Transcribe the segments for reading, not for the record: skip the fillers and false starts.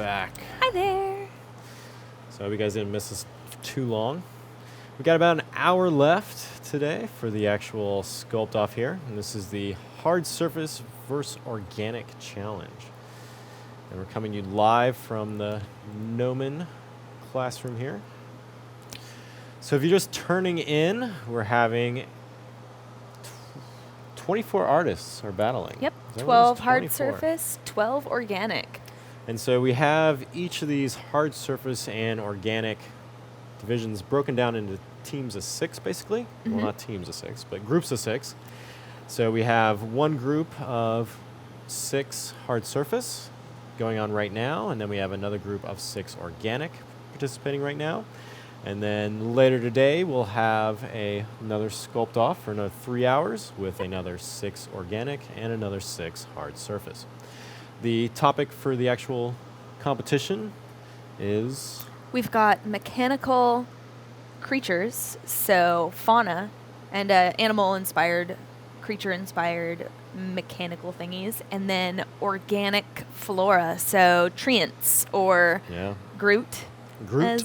back. Hi there. So I hope you guys didn't miss us too long. We got about an hour left today for the actual Sculpt-off here. And this is the Hard Surface vs. Organic Challenge. And we're coming to you live from the Gnomon classroom here. So if you're just turning in, we're having 24 artists are battling. Yep, 12 hard surface, 12 organic. And so we have each of these hard surface and organic divisions broken down into teams of 6, basically. Mm-hmm. Well, not teams of 6, but groups of 6. So we have one group of 6 hard surface going on right now, and then we have another group of 6 organic participating right now. And then later today, we'll have another Sculpt-off for another 3 hours with another 6 organic and another 6 hard surface. The topic for the actual competition is... We've got mechanical creatures, so fauna, and animal-inspired, creature-inspired mechanical thingies, and then organic flora, so treants or Groot. As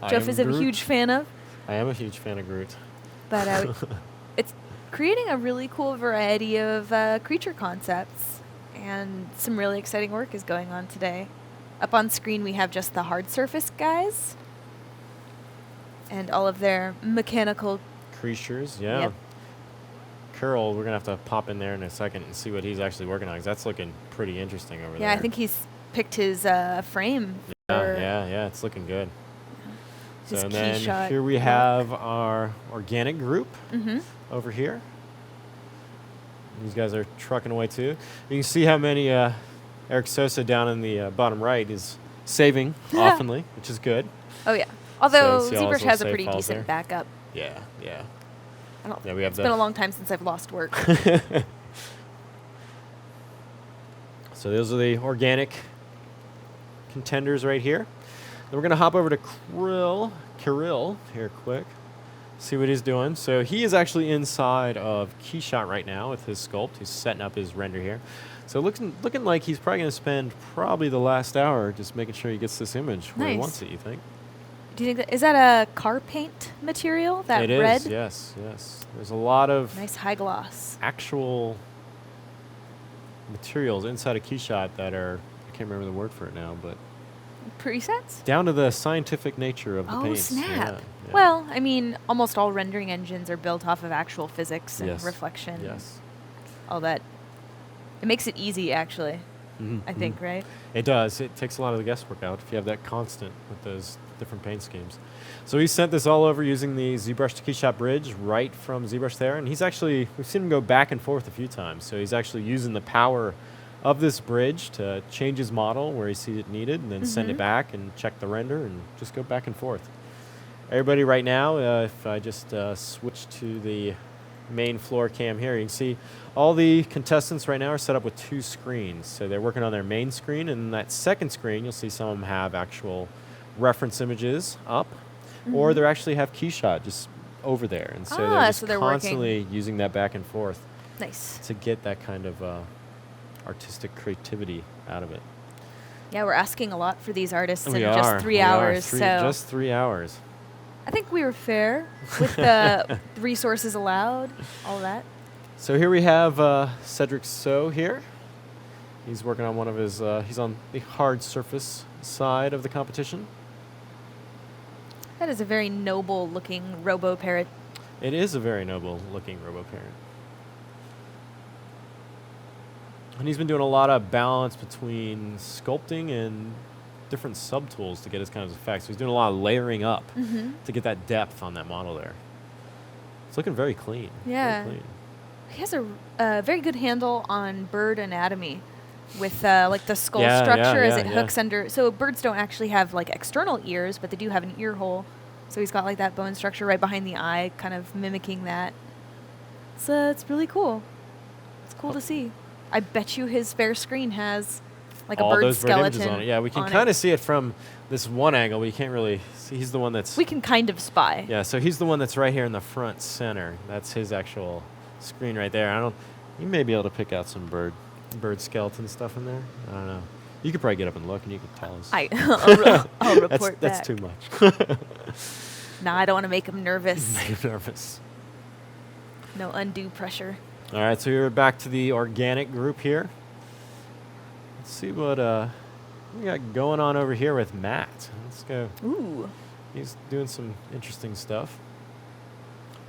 Jeff is a huge fan of. I am a huge fan of Groot. But it's creating a really cool variety of creature concepts, and some really exciting work is going on today. Up on screen we have just the hard surface guys and all of their mechanical creatures. Yeah. Yep. Kirill, we're going to have to pop in there in a second and see what he's actually working on, because that's looking pretty interesting over there. Yeah, I think he's picked his frame. Yeah, it's looking good. So His and then Keyshot here we have our organic group Mm-hmm. over here. These guys are trucking away too. You can see how many Erick Sosa down in the bottom right is saving oftenly, which is good. Oh yeah. Although So ZBrush has a pretty decent backup. Yeah. We have it's been a long time since I've lost work. So those are the organic contenders right here. Then we're going to hop over to Kirill here quick, see what he's doing. So he is actually inside of Keyshot right now with his sculpt. He's setting up his render here. So looking like he's probably going to spend probably the last hour just making sure he gets this image where he wants it, you think? Do you think is that a car paint material, that it red? It is, yes. There's a lot of nice high gloss actual materials inside of Keyshot that are, I can't remember the word for it now, but presets? Down to the scientific nature of the paints. Snap. Yeah. Well, I mean, almost all rendering engines are built off of actual physics and reflection. Yes. All that. It makes it easy, actually, I think, right? It does. It takes a lot of the guesswork out if you have that constant with those different paint schemes. So he sent this all over using the ZBrush to Keyshot bridge right from ZBrush there. And he's actually, we've seen him go back and forth a few times. So he's actually using the power of this bridge to change his model where he sees it needed, and then send it back and check the render and just go back and forth. Everybody right now, if I just switch to the main floor cam here, you can see all the contestants right now are set up with 2 screens. So they're working on their main screen, and that second screen, you'll see some of them have actual reference images up, or they actually have Keyshot just over there. And so they're just constantly using that back and forth to get that kind of artistic creativity out of it. Yeah, we're asking a lot for these artists in just 3 hours. Just 3 hours. I think we were fair with the resources allowed, all that. So here we have Cedric Seaut here. He's working on one of his, he's on the hard surface side of the competition. That is a very noble looking robo-parrot. It is a very noble looking robo-parrot. And he's been doing a lot of balance between sculpting and different subtools to get his kind of effects. So he's doing a lot of layering up to get that depth on that model there. It's looking very clean. Yeah. Very clean. He has a very good handle on bird anatomy with like the skull structure as it hooks under. So birds don't actually have like external ears, but they do have an ear hole. So he's got like that bone structure right behind the eye, kind of mimicking that. So it's really cool. It's cool to see. I bet you his spare screen has like all a bird those skeleton bird images on it. Yeah, we can kind of see it from this one angle. We can't really see. He's the one that's... We can kind of spy. Yeah, so he's the one that's right here in the front center. That's his actual screen right there. You may be able to pick out some bird skeleton stuff in there. I don't know. You could probably get up and look, and you could tell us. I'll report that's back. too much. Nah, I don't want to make him nervous. Make him nervous. No undue pressure. All right, so we're back to the organic group here. Let's see what we got going on over here with Matt. Let's go. Ooh. He's doing some interesting stuff.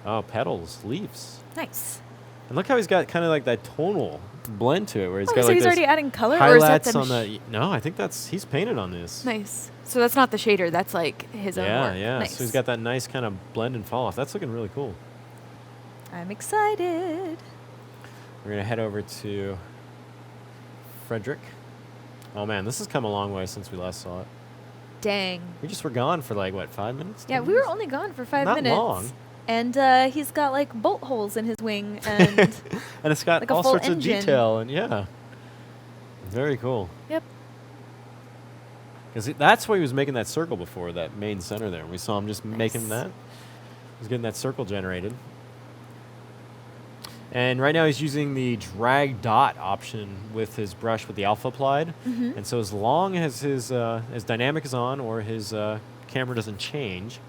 Oh, petals, leaves. Nice. And look how he's got kind of like that tonal blend to it, where he's got so like he's those already adding color, or is that highlights the on the. No, I think he's painted on this. Nice. So that's not the shader. That's like his own work. Yeah. Nice. So he's got that nice kind of blend and fall off. That's looking really cool. I'm excited. We're gonna head over to Frederic. Oh man, this has come a long way since we last saw it. Dang. We just were gone for like what, 5 minutes? Yeah, 10 we were minutes? only gone for 5 Not minutes. long. And he's got like bolt holes in his wing and And it's got like a all full sorts engine. of detail, and yeah, very cool. Yep. Because that's why he was making that circle before, that main center there. We saw him just making that. He's getting that circle generated. And right now he's using the drag dot option with his brush with the alpha applied. Mm-hmm. And so as long as his dynamic is on or his camera doesn't change,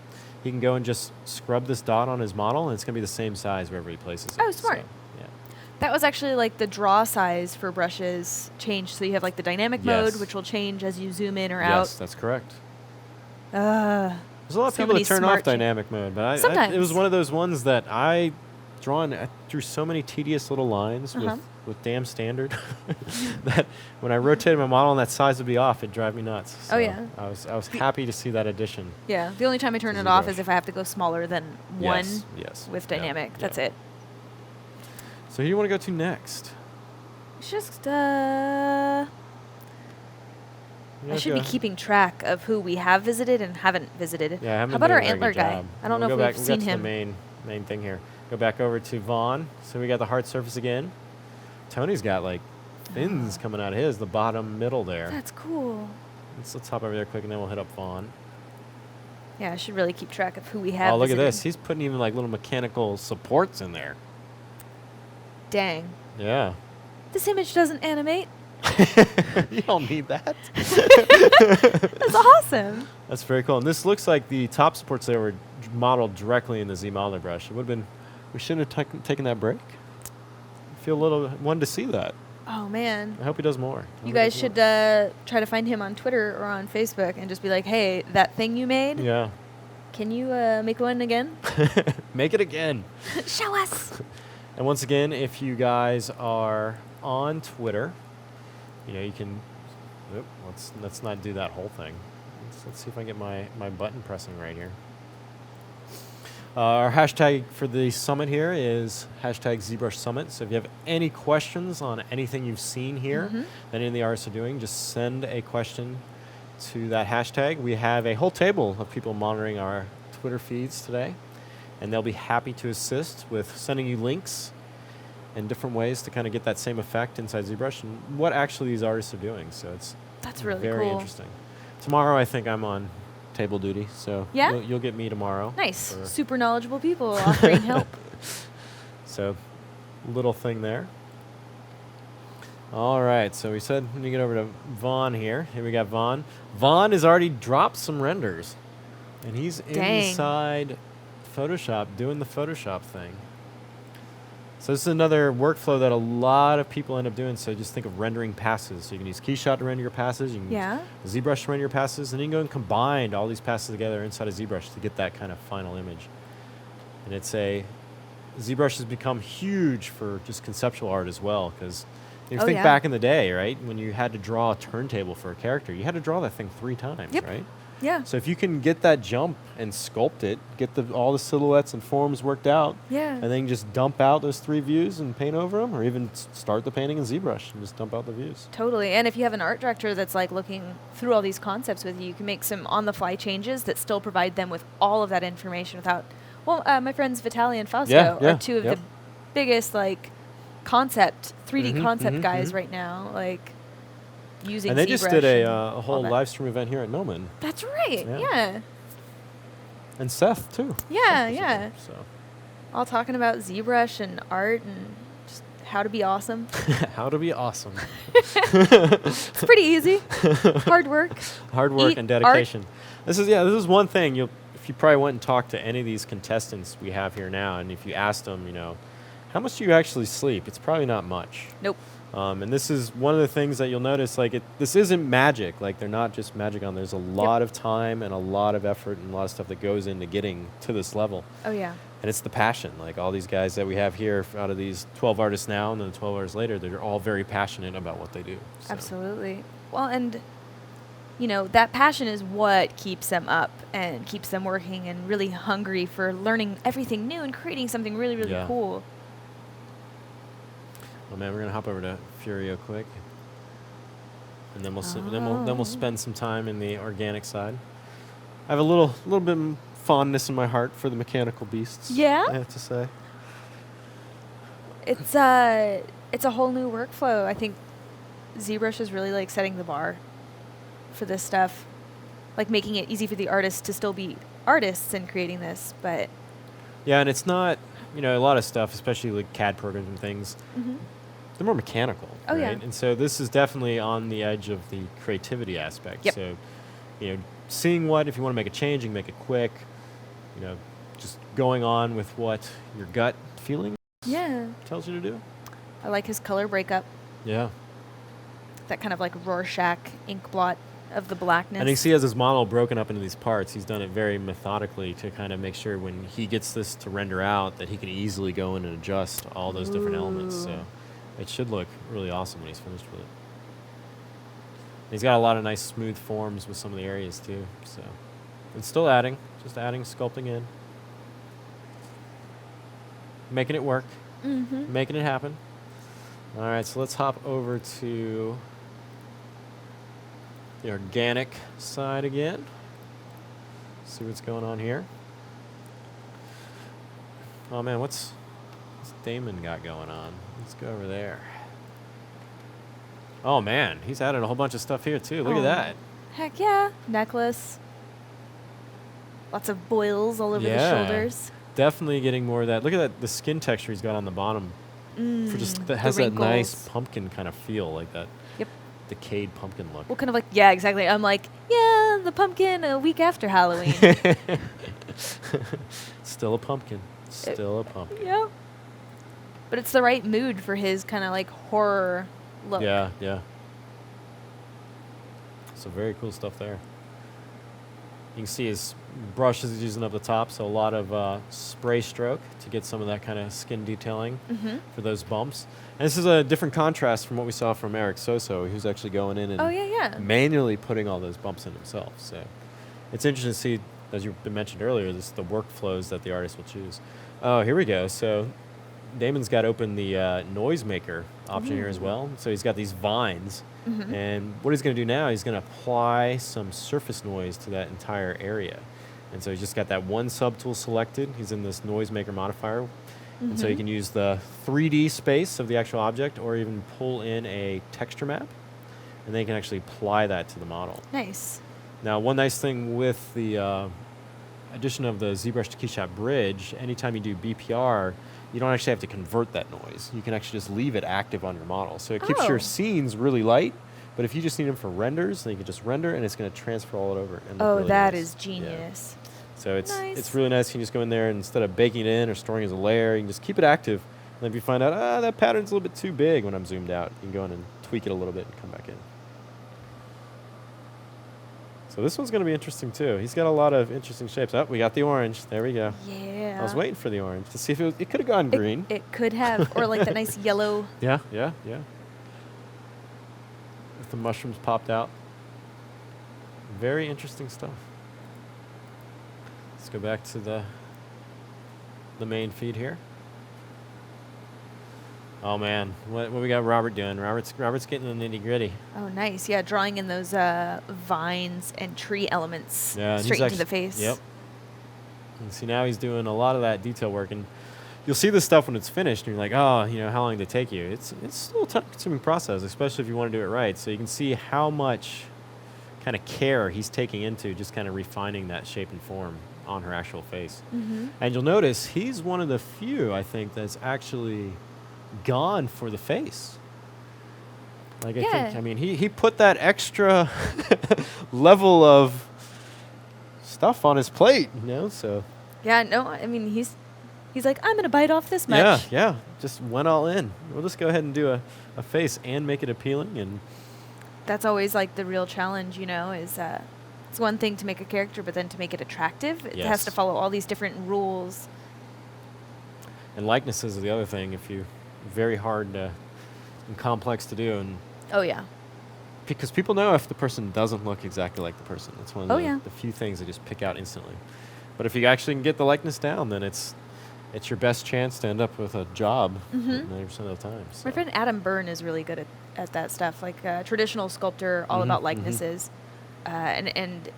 he can go and just scrub this dot on his model, and it's going to be the same size wherever he places it. Oh, smart. So, yeah. That was actually like the draw size for brushes changed. So you have like the dynamic Yes. mode, which will change as you zoom in or Yes, that's correct. out. There's a lot of So people many that turn smart off dynamic mode, but it was Sometimes. one of those ones that I drew so many tedious little lines Uh-huh. with damn standard that when I rotated my model and that size would be off, it'd drive me nuts. Oh, So yeah. I was happy to see that addition. Yeah. The only time I turn To it off ZBrush. is if I have to go smaller than one Yes. with Yeah, dynamic. yeah. That's it. So who do you want to go to next? It's just You I guys should be go. keeping track of who we have visited and haven't visited. Yeah, I haven't How been about our doing a very antler good guy? job. I don't We'll know go if back, we've we'll seen get to him. the main thing here. Go back over to Vaughan. So we got the hard surface again. Tony's got like fins coming out of his, the bottom middle there. That's cool. Let's hop over there quick, and then we'll hit up Vaughan. Yeah, I should really keep track of who we have. Oh, look visited. at this. He's putting even like little mechanical supports in there. Dang. Yeah. This image doesn't animate. You don't need that. That's awesome. That's very cool. And this looks like the top supports there were modeled directly in the Z modeler brush. It would have been, we shouldn't have taken that break. I feel a little, wanted to see that. Oh, man. I hope he does more. You guys should try to find him on Twitter or on Facebook and just be like, hey, that thing you made, Yeah. can you make one again? Make it again. Show us. And once again, if you guys are on Twitter, you can. Oop, let's not do that whole thing. Let's see if I get my button pressing right here. Our hashtag for the summit here is hashtag ZBrush Summit. So if you have any questions on anything you've seen here that any of the artists are doing, just send a question to that hashtag. We have a whole table of people monitoring our Twitter feeds today, and they'll be happy to assist with sending you links and different ways to kind of get that same effect inside ZBrush and what actually these artists are doing. So That's really very cool. interesting. Tomorrow, I think I'm on table duty, so Yeah? you'll get me tomorrow. Nice. for- Super knowledgeable people offering help. So, little thing there. All right, so we said when you get over to Vaughan here. Here we got Vaughan. Vaughan has already dropped some renders, and he's Dang. inside Photoshop doing the Photoshop thing. So this is another workflow that a lot of people end up doing. So just think of rendering passes. So you can use Keyshot to render your passes. You can Yeah. use ZBrush to render your passes. And then you can go and combine all these passes together inside of ZBrush to get that kind of final image. And ZBrush has become huge for just conceptual art as well. Because you Oh, think yeah. back in the day, right? When you had to draw a turntable for a character, you had to draw that thing 3 times, Yep. right? Yeah. So if you can get that jump and sculpt it, get all the silhouettes and forms worked out, Yeah. and then just dump out those 3 views and paint over them, or even start the painting in ZBrush and just dump out the views. Totally. And if you have an art director that's like looking through all these concepts with you, you can make some on-the-fly changes that still provide them with all of that information without. Well, my friends Vitaly and Fausto Yeah, are 2 of yep. the biggest like concept 3D Mhm, concept mhm, guys mhm. right now, like using. And they just ZBrush did and a all whole that. live stream event here at Millman. That's right. Yeah. Yeah. And Seth, too. Yeah, Seth was yeah. there, so. All talking about ZBrush and art and just how to be awesome. How to be awesome. It's pretty easy. Hard work. Hard work Eat and dedication. This is one thing. If you probably went and talked to any of these contestants we have here now, and if you asked them, how much do you actually sleep? It's probably not much. Nope. And this is one of the things that you'll notice. Like, this isn't magic. Like, they're not just magic on. There's a lot of time and a lot of effort and a lot of stuff that goes into getting to this level. Oh, yeah. And it's the passion. Like, all these guys that we have here, out of these 12 artists now and then 12 artists later, they're all very passionate about what they do. So. Absolutely. Well, and, that passion is what keeps them up and keeps them working and really hungry for learning everything new and creating something really, really cool. Oh man, we're gonna hop over to Furio quick, and then we'll spend some time in the organic side. I have a little bit of fondness in my heart for the mechanical beasts. Yeah, I have to say. It's a whole new workflow. I think ZBrush is really like setting the bar for this stuff, like making it easy for the artists to still be artists in creating this, but. Yeah, and it's not, a lot of stuff, especially like CAD programs and things. Mm-hmm. They're more mechanical, oh, right? Yeah. And so this is definitely on the edge of the creativity aspect. Yep. So, seeing if you want to make a change, you can make it quick. Just going on with what your gut feeling tells you to do. I like his color breakup. Yeah. That kind of like Rorschach ink blot of the blackness. And you see he has his model broken up into these parts. He's done it very methodically to kind of make sure when he gets this to render out that he can easily go in and adjust all those different elements. So it should look really awesome when he's finished with it. And he's got a lot of nice smooth forms with some of the areas too. So it's still just adding sculpting in. Making it work. Mm-hmm. Making it happen. All right, so let's hop over to the organic side again. See what's going on here. Oh man, what's Damon got going on? Let's go over there. Oh man, he's added a whole bunch of stuff here too. Look at that. Heck yeah. Necklace. Lots of boils all over the shoulders. Definitely getting more of that. Look at that, the skin texture he's got on the bottom. That has that nice pumpkin kind of feel, like that decayed pumpkin look. Well, kind of like, yeah, exactly. I'm like, the pumpkin a week after Halloween. Still a pumpkin. Still a pumpkin. Yeah. But it's the right mood for his kind of like horror look. Yeah. So very cool stuff there. You can see his brush is using up the top, so a lot of spray stroke to get some of that kind of skin detailing for those bumps. And this is a different contrast from what we saw from Erick Sosa, who's actually going in and manually putting all those bumps in himself. So it's interesting to see, as you mentioned earlier, the workflows that the artist will choose. Oh, here we go. So Damon's got open the noise maker option here as well. So he's got these vines. And what he's going to do now, he's going to apply some surface noise to that entire area. And so he's just got that one subtool selected. He's in this noise maker modifier. And so you can use the 3D space of the actual object or even pull in a texture map. And then you can actually apply that to the model. Nice. Now, one nice thing with the addition of the ZBrush to Keyshot bridge, anytime you do BPR, you don't actually have to convert that noise. You can actually just leave it active on your model. So it keeps your scenes really light, but if you just need them for renders, then you can just render and it's going to transfer all it over. And really that nice. is genius. Yeah. So it's really nice. You can just go in there and instead of baking it in or storing it as a layer, you can just keep it active. And if you find out, that pattern's a little bit too big when I'm zoomed out, you can go in and tweak it a little bit and come back in. So this one's going to be interesting too. He's got a lot of interesting shapes. Oh, we got the orange. There we go. Yeah. I was waiting for the orange to see if it could have gone green. It could have, or like that nice yellow. Yeah. If the mushrooms popped out. Very interesting stuff. Let's go back to the main feed here. Oh man, what we got Robert doing? Robert's getting the nitty gritty. Oh, nice. Yeah, drawing in those vines and tree elements straight into the face. Yep. And see, now he's doing a lot of that detail work, and you'll see this stuff when it's finished, and you're like, oh, how long did it take you? It's still a time-consuming process, especially if you want to do it right. So you can see how much kind of care he's taking into just kind of refining that shape and form on her actual face. And you'll notice he's one of the few, I think, that's actually gone for the face. Like, I mean, he put that extra level of stuff on his plate, you know, so. Yeah, no, I mean, he's like, I'm going to bite off this much. Yeah, just went all in. We'll just go ahead and do a face and make it appealing. And that's always, like, the real challenge, you know, is it's one thing to make a character, but then to make it attractive, it has to follow all these different rules. And likenesses are the other thing, very hard and complex to do. And oh, yeah. Because people know if the person doesn't look exactly like the person. It's one of the few things they just pick out instantly. But if you actually can get the likeness down, then it's your best chance to end up with a job 90% of the time. So. My friend Adam Byrne is really good at that stuff, like a traditional sculptor, all about likenesses. And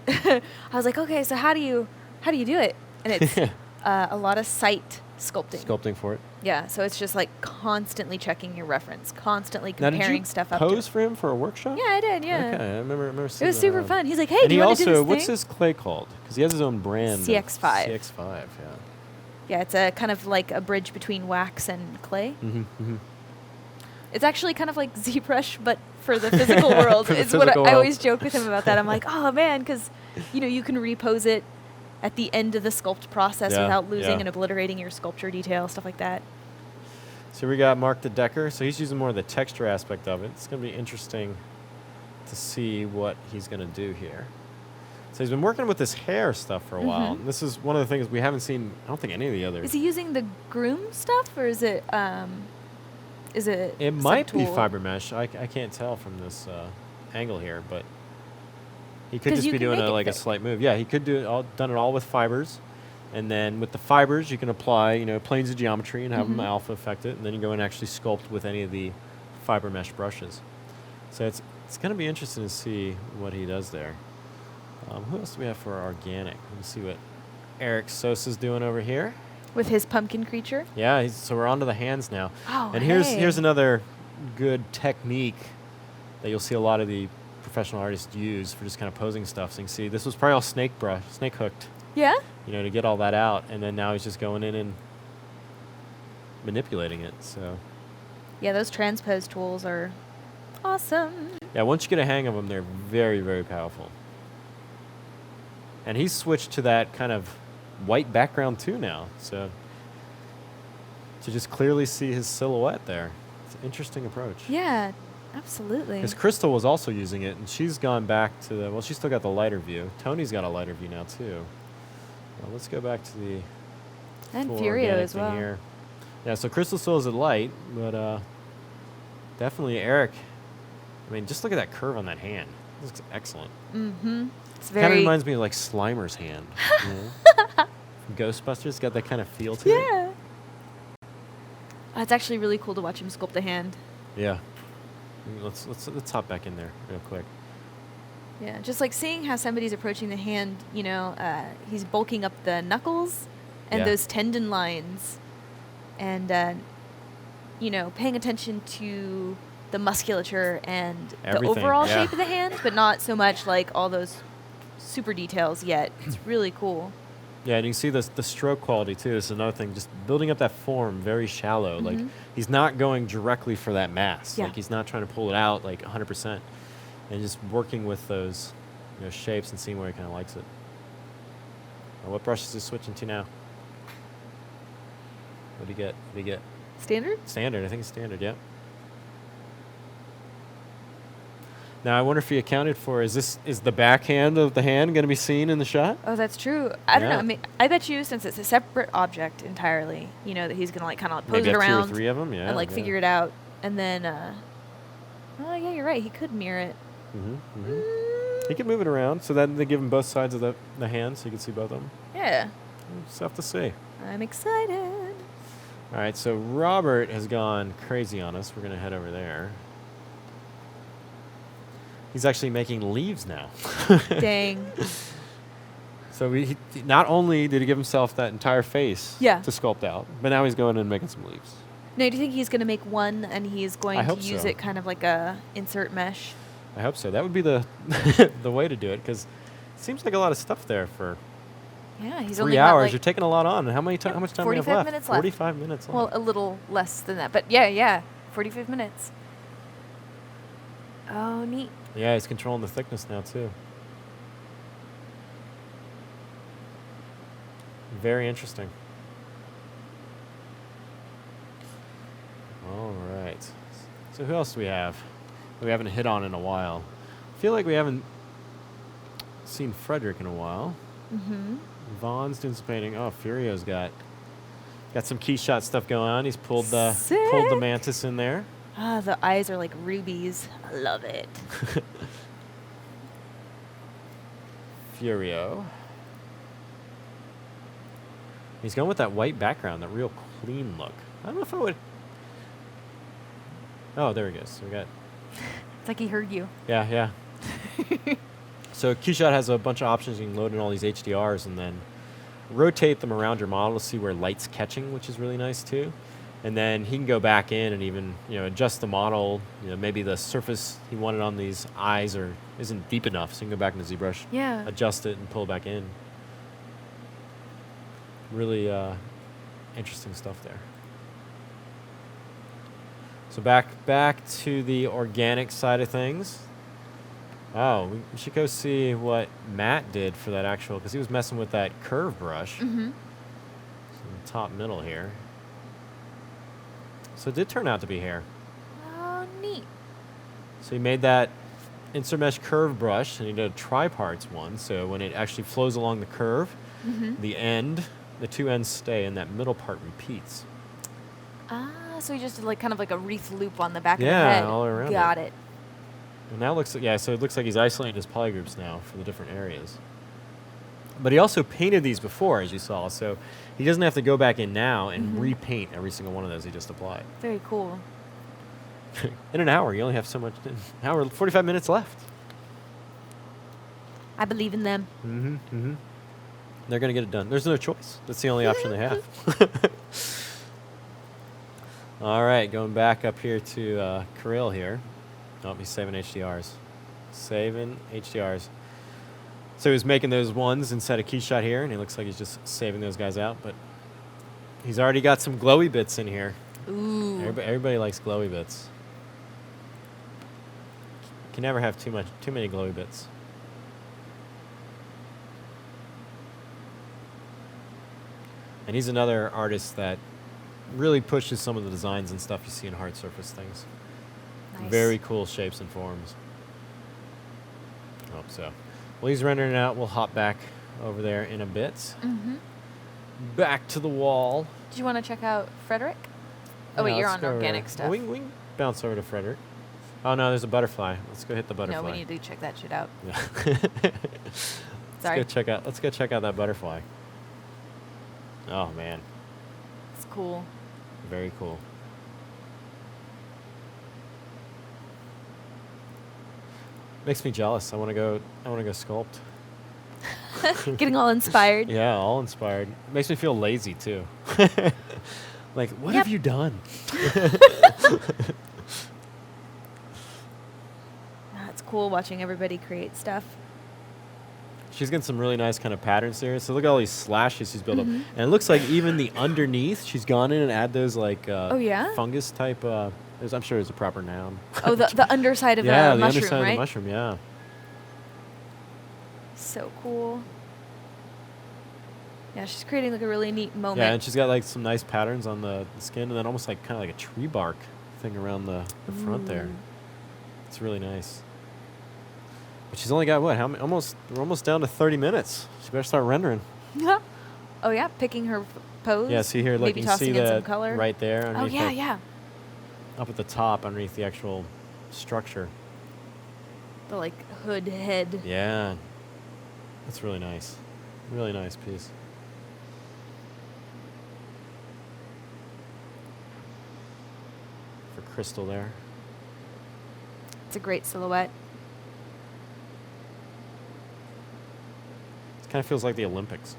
I was like, okay, so how do you do it? And it's a lot of sight sculpting. Sculpting for it. Yeah, so it's just like constantly checking your reference, constantly comparing stuff up. Did you pose for him for a workshop? Yeah, I did. Yeah. Okay, I remember seeing it was that super around. fun. He's like, hey, do you want to do this thing? What's his clay called? Because he has his own brand. CX5. CX5, yeah. Yeah, it's a kind of like a bridge between wax and clay. It's actually kind of like ZBrush, but for the physical world. It's what I always joke with him about that. I'm like, oh man, because you can repose it at the end of the sculpt process without losing and obliterating your sculpture detail, stuff like that. So we got Mark Dedecker. So he's using more of the texture aspect of it. It's going to be interesting to see what he's going to do here. So he's been working with this hair stuff for a while. And this is one of the things we haven't seen. I don't think any of the others. Is he using the groom stuff, or is it? It might be fiber mesh. I can't tell from this angle here, but he could just be doing a slight move. Yeah, he could done it all with fibers, and then with the fibers you can apply planes of geometry and have them alpha affect it, and then you go and actually sculpt with any of the fiber mesh brushes. So it's going to be interesting to see what he does there. Who else do we have for our organic? Let's see what Erick Sosa is doing over here. With his pumpkin creature? Yeah, so we're on to the hands now. Oh, and here's another good technique that you'll see a lot of the professional artists use for just kind of posing stuff. So you can see this was probably all snake hooked. Yeah? To get all that out. And then now he's just going in and manipulating it. So. Yeah, those transpose tools are awesome. Yeah, once you get a hang of them, they're very, very powerful. And he's switched to that kind of white background too now, so to just clearly see his silhouette there. It's an interesting approach. Yeah, absolutely. Because Krystal was also using it, and she's gone back to she's still got the lighter view. Tony's got a lighter view now too. Well, let's go back to the and Furio as well. Here. Yeah, so Krystal still is at light, but definitely Erick. I mean, just look at that curve on that hand. It looks excellent. It's kind of reminds me of like Slimer's hand. From Ghostbusters, got that kind of feel to it. Yeah. It's actually really cool to watch him sculpt a hand. Yeah. Let's hop back in there real quick. Yeah, just like seeing how somebody's approaching the hand. He's bulking up the knuckles and those tendon lines, and paying attention to the musculature and everything, the overall shape of the hand, but not so much like all those super details yet. It's really cool. Yeah, and you can see the stroke quality too. This is another thing, just building up that form very shallow. Like he's not going directly for that mass. Like he's not trying to pull it out like 100%, and just working with those shapes and seeing where he kind of likes it. What brush is he switching to now? What do you get? Standard? Standard. I think it's standard. Yeah. Now I wonder if he accounted for is the backhand of the hand going to be seen in the shot? Oh, that's true. I don't know. I mean, I bet you since it's a separate object entirely, that he's going to like kind of pose maybe it around 2 or 3 of them, and figure it out, and then. Oh yeah, you're right. He could mirror it. He could move it around, so then they give him both sides of the hand, so you can see both of them. Yeah. Just have to see. I'm excited. All right, so Robert has gone crazy on us. We're going to head over there. He's actually making leaves now. Dang. So he not only did he give himself that entire face to sculpt out, but now he's going in and making some leaves. Now, do you think he's going to make one and he's going to use it kind of like a insert mesh? I hope so. That would be the the way to do it, because it seems like a lot of stuff there for Yeah, he's 3 only hours. got, like, You're taking a lot on. How much time do we have 45 left? minutes left. 45 minutes left. Well, a little less than that, but yeah, 45 minutes. Oh, neat. Yeah, he's controlling the thickness now too. Very interesting. All right. So who else do we have? We haven't hit on in a while. I feel like we haven't seen Frederic in a while. Mm-hmm. Vaughn's doing some painting. Oh, Furio's got some Keyshot stuff going on. He's pulled the Sick. mantis in there. Ah, the eyes are like rubies. I love it. Furio. He's going with that white background, that real clean look. I don't know if I would. Oh, there he goes. So we got. It's like he heard you. Yeah. So Keyshot has a bunch of options. You can load in all these HDRs and then rotate them around your model to see where light's catching, which is really nice too. And then he can go back in and even adjust the model. Maybe the surface he wanted on these eyes isn't deep enough, so you can go back into ZBrush, adjust it, and pull it back in. Really interesting stuff there. So back to the organic side of things. Oh, we should go see what Matt did for that actual, because he was messing with that curve brush. Mm-hmm. So the top middle here. So it did turn out to be hair. Oh, neat. So he made that insert mesh curve brush, and he did a triparts one. So when it actually flows along the curve, the two ends stay, and that middle part repeats. Ah, so he just did like kind of like a wreath loop on the back of the Yeah, head. all around Got it. And now so it looks like he's isolating his polygroups now for the different areas. But he also painted these before, as you saw, so he doesn't have to go back in now and repaint every single one of those he just applied. Very cool. In an hour, you only have so much, an hour, 45 minutes left. I believe in them. They're going to get it done. There's no choice. That's the only option they have. All right, going back up here to Kirill here. Oh, he's saving HDRs. So he was making those ones instead of Keyshot here, and it looks like he's just saving those guys out. But he's already got some glowy bits in here. Ooh. Everybody likes glowy bits. Can never have too many glowy bits. And he's another artist that really pushes some of the designs and stuff you see in hard surface things. Nice. Very cool shapes and forms. Hope so. Well, he's rendering it out. We'll hop back over there in a bit. Back to the wall. Do you want to check out Frederic? Oh, wait, you're on organic stuff. Well, we can bounce over to Frederic. Oh, no, there's a butterfly. Let's go hit the butterfly. No, we need to check that shit out. Yeah. Sorry. Let's go check out that butterfly. Oh, man. It's cool. Very cool. Makes me jealous. I want to go sculpt. Getting all inspired. Yeah, all inspired. Makes me feel lazy too. Like, what have you done? It's cool watching everybody create stuff. She's getting some really nice kind of patterns there. So look at all these slashes she's built up. And it looks like even the underneath, she's gone in and add those like fungus type. I'm sure there's a proper noun. Oh, the underside of a the mushroom, underside right? of the mushroom, yeah. So cool. Yeah, she's creating like a really neat moment. Yeah, and she's got like some nice patterns on the skin, and then almost like kind of like a tree bark thing around the front there. It's really nice. But she's only got what? We're almost down to 30 minutes. She better start rendering. Oh yeah, picking her pose. Yeah, see here, like maybe you can see tossing in some that color. right there. Oh yeah. Up at the top, underneath the actual structure. The like hood head. Yeah, that's really nice. Really nice piece. For Krystal there. It's a great silhouette. It kind of feels like the Olympics.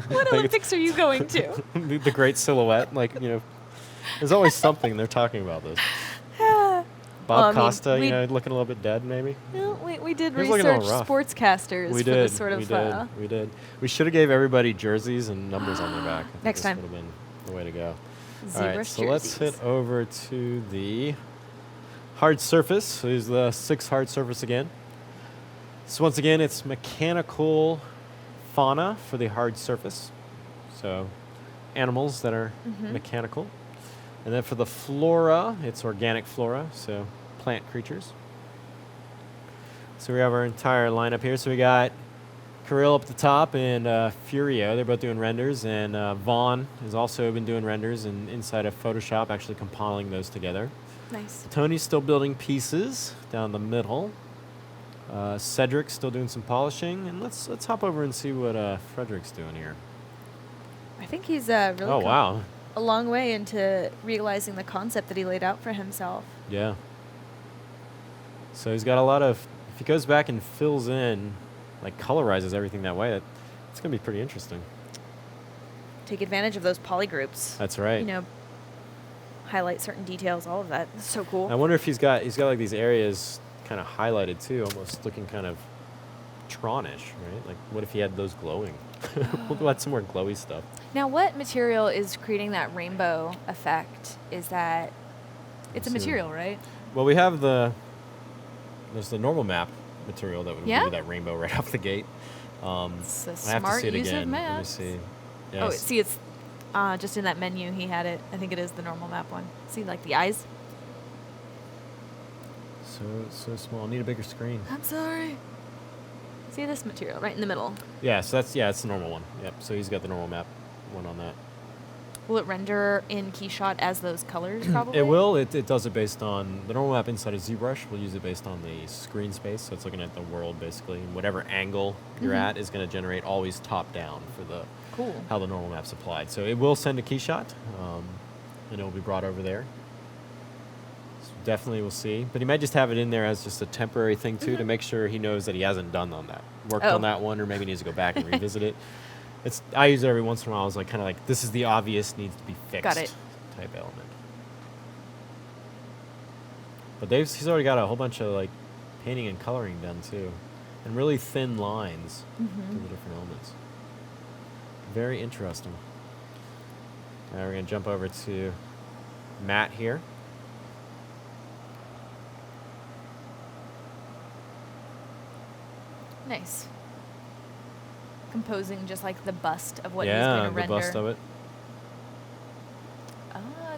What Olympics are you going to? the great silhouette, like, there's always something they're talking about this. Bob Costa, you know, looking a little bit dead, maybe. No, we did He was looking a little research rough. sportscasters We for did. this sort of. We did. We should have gave everybody jerseys and numbers on their back. I think Next this time. would have been the way to go. ZBrush All right, so let's jerseys. hit over to the hard surface. So here's the 6 hard surface again. So once again, it's mechanical fauna for the hard surface. So animals that are mechanical. And then for the flora, it's organic flora, so plant creatures. So we have our entire lineup here. So we got Kirill up at the top and Furio. They're both doing renders. And Vaughan has also been doing renders and inside of Photoshop, actually compiling those together. Nice. Tony's still building pieces down the middle. Cedric's still doing some polishing. And let's hop over and see what Frederic's doing here. I think he's really Oh, wow. a long way into realizing the concept that he laid out for himself. Yeah. So he's got a lot of, if he goes back and fills in, like colorizes everything that way, it's going to be pretty interesting. Take advantage of those polygroups. That's right. You know, highlight certain details, all of that. It's so cool. I wonder if he's got like these areas kind of highlighted too, almost looking kind of Tronish, right? Like what if he had those glowing? We'll add some more glowy stuff. Now, what material is creating that rainbow effect? Is that, it's a material, right? Well, we have there's the normal map material that would give you that rainbow right off the gate. It's a I have to smart see it use again. of maps. Let me see. Oh, Yes. see, it's just in that menu he had it. I think it is the normal map one. See, like the eyes? So small. Need a bigger screen. I'm sorry. See this material right in the middle. Yeah, so it's the normal one. Yep. So he's got the normal map one on that. Will it render in Keyshot as those colors, probably? It will. It does it based on the normal map inside of ZBrush. We'll use it based on the screen space. So it's looking at the world basically, and whatever angle you're at is going to generate always top down for the how the normal map's applied. So it will send a Keyshot, and it will be brought over there. So definitely we'll see. But he might just have it in there as just a temporary thing too, to make sure he knows that he hasn't done on that, worked on that one, or maybe needs to go back and revisit it. I use it every once in a while. It's like kind of like, this is the obvious, needs to be fixed. Got it. Type element. But he's already got a whole bunch of like painting and coloring done too, and really thin lines to the different elements. Very interesting. Now we're gonna jump over to Matt here. Nice. Composing just like the bust of what he's Yeah, going to the render. bust of it.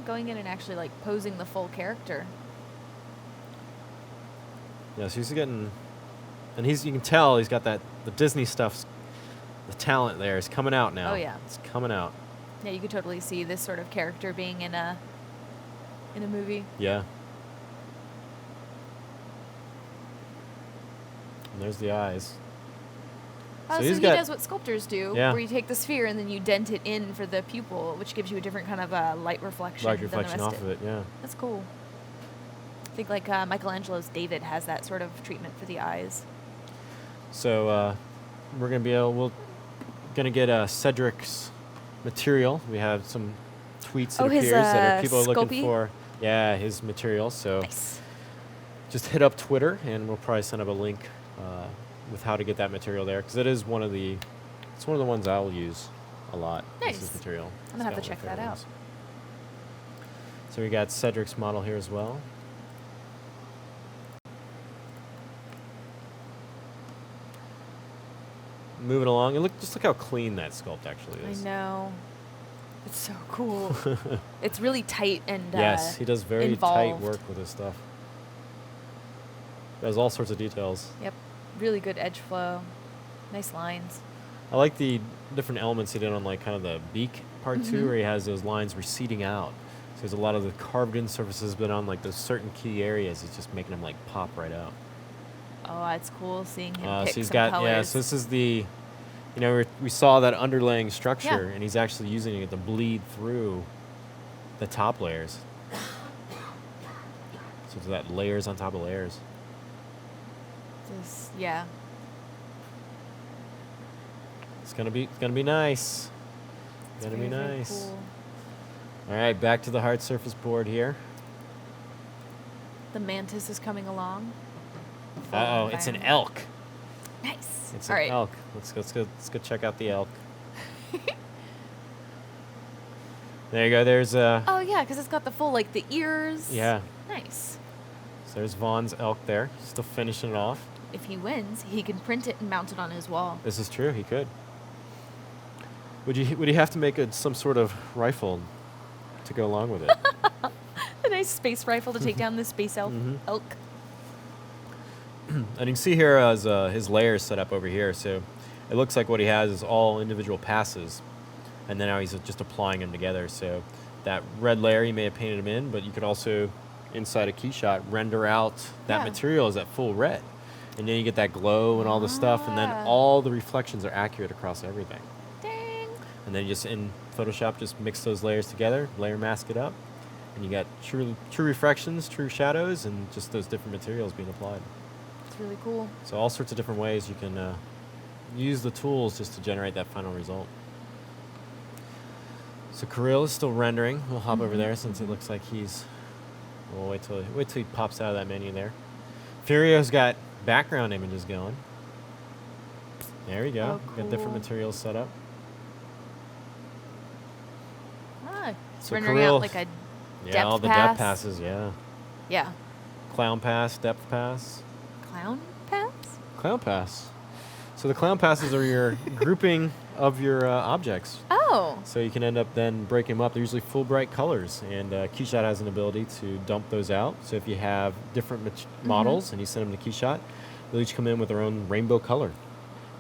Going in and actually like posing the full character. Yeah, so he's getting, and you can tell he's got the Disney stuff's, the talent there is coming out now. Oh, yeah. It's coming out. Yeah, you could totally see this sort of character being in a movie. Yeah. And there's the eyes. Oh, so he's he got- does what sculptors do, Yeah. where you take the sphere and then you dent it in for the pupil, which gives you a different kind of light reflection. Light than the reflection rest off of it, yeah. That's cool. I think like Michelangelo's David has that sort of treatment for the eyes. So we're gonna get Cedric's material. We have some tweets that his, appears that people are looking Sculpey? for. Yeah, his material. So Nice. just hit up Twitter, and we'll probably send up a link with how to get that material there, because it's one of the ones I'll use a lot. Nice. This material. I'm gonna have It's to got check one of that my out. favorites. So we got Cedric's model here as well. Moving along, and just look how clean that sculpt actually I is. know. It's so cool. It's really tight and Yes, he does very tight involved. work with his stuff. He has all sorts of details. Yep. Really good edge flow. Nice lines. I like the different elements he did on like kind of the beak part too, where he has those lines receding out. So there's a lot of the carved in surfaces, but on like those certain key areas, he's just making them like pop right out. Oh, it's cool seeing him So pick he's some got colors. so this is the, we saw that underlaying structure, Yeah. and he's actually using it to bleed through the top layers. So it's that layers on top of layers. Yeah. It's gonna be nice. It's gonna be Very nice. cool. All right, back to the hard surface board here. The mantis is coming along. Uh-oh, it's an elk. Nice. It's All an right. elk. Let's go check out the elk. There you go. There's Oh yeah, because it's got the full like the ears. yeah. Nice. So there's Vaughn's elk there. Still finishing it off. If he wins, he can print it and mount it on his wall. This is true. He could. Would he have to make some sort of rifle to go along with it? A nice space rifle to take down the space elk. Elk. And you can see here his layers set up over here. So it looks like what he has is all individual passes. And then now he's just applying them together. So that red layer, he may have painted them in, but you could also, inside a Keyshot, render out that material as that full red. And then you get that glow and all the stuff, and then all the reflections are accurate across everything. Dang. And then you just, in Photoshop, just mix those layers together, layer mask it up, and you got true reflections, true shadows, and just those different materials being applied. It's really cool. So all sorts of different ways you can use the tools just to generate that final result. So Kirill is still rendering. We'll hop over there since it looks like he's... We'll wait till he pops out of that menu there. Furio's got background images going. There we go. Oh, Got different cool. materials set up. It's So rendering Kirill, out like a yeah, all the pass. depth passes, yeah. Yeah. Clown pass, depth pass. Clown pass? Clown pass. So the clown passes are your grouping of your objects. Oh. So you can end up then breaking them up. They're usually full bright colors, and Keyshot has an ability to dump those out. So if you have different models and you send them to Keyshot, they'll each come in with their own rainbow color.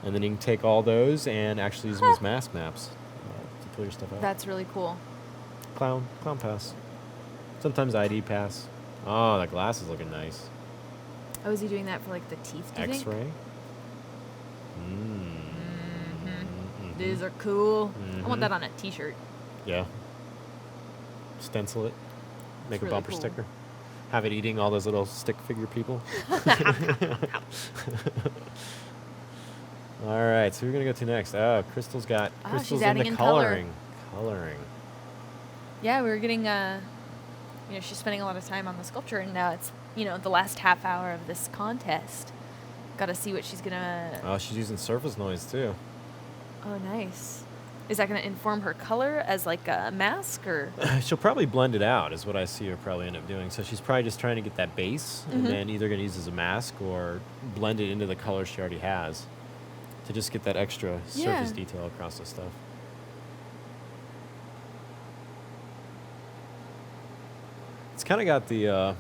And then you can take all those and actually use them as mask maps to pull your stuff out. That's really cool. Clown pass. Sometimes ID pass. Oh, that glass is looking nice. Oh, is he doing that for like the teeth, do you think? X-ray. These are cool. I want that on a t-shirt. Yeah. Stencil it. Make It's a really bumper cool. sticker. Have it eating all those little stick figure people. All right, so we're gonna go to next. Oh, Krystal's got she's Krystal's adding into in color. Coloring. Yeah, we were getting, she's spending a lot of time on the sculpture, and now it's, the last half hour of this contest. Got to see what she's going to... Oh, she's using surface noise too. Oh, nice. Is that going to inform her color as like a mask, or...? She'll probably blend it out, is what I see her probably end up doing. So she's probably just trying to get that base, and then either going to use it as a mask or blend it into the color she already has to just get that extra surface detail across the stuff. It's kind of got the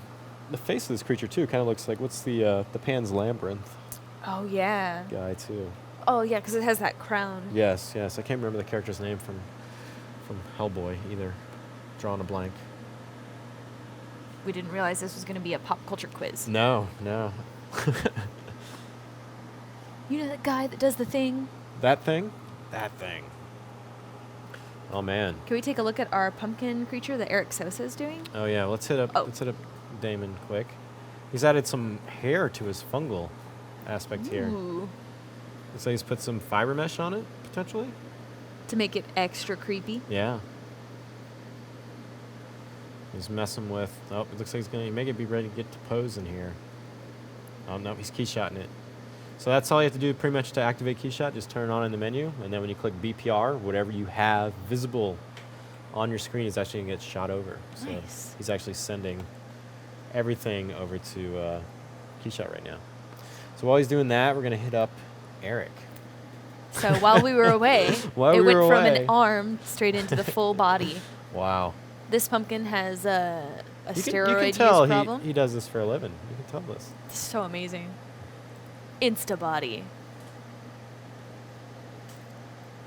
face of this creature too. Kind of looks like, what's the Pan's Labyrinth Oh, yeah. guy too. Oh, yeah, because it has that crown. Yes. I can't remember the character's name from Hellboy either. Drawing a blank. We didn't realize this was going to be a pop culture quiz. No. You know that guy that does the thing? That thing. Oh man. Can we take a look at our pumpkin creature that Erick Sosa is doing? Oh yeah. Let's hit up Damon quick. He's added some hair to his fungal aspect here. Ooh. So he's put some fiber mesh on it potentially. To make it extra creepy. Yeah. He's messing with. Oh, it looks like he's gonna make it be ready to get to pose in here. Oh no, he's keyshotting it. So that's all you have to do pretty much to activate Keyshot. Just turn it on in the menu, and then when you click BPR, whatever you have visible on your screen is actually gonna get shot over. So Nice. he's actually sending everything over to Keyshot right now. So while he's doing that, we're gonna hit up Erick. So while we were away, it went from an arm straight into the full body. Wow. This pumpkin has a steroid you can use tell problem. he does this for a living. You can tell this. It's so amazing. Insta body.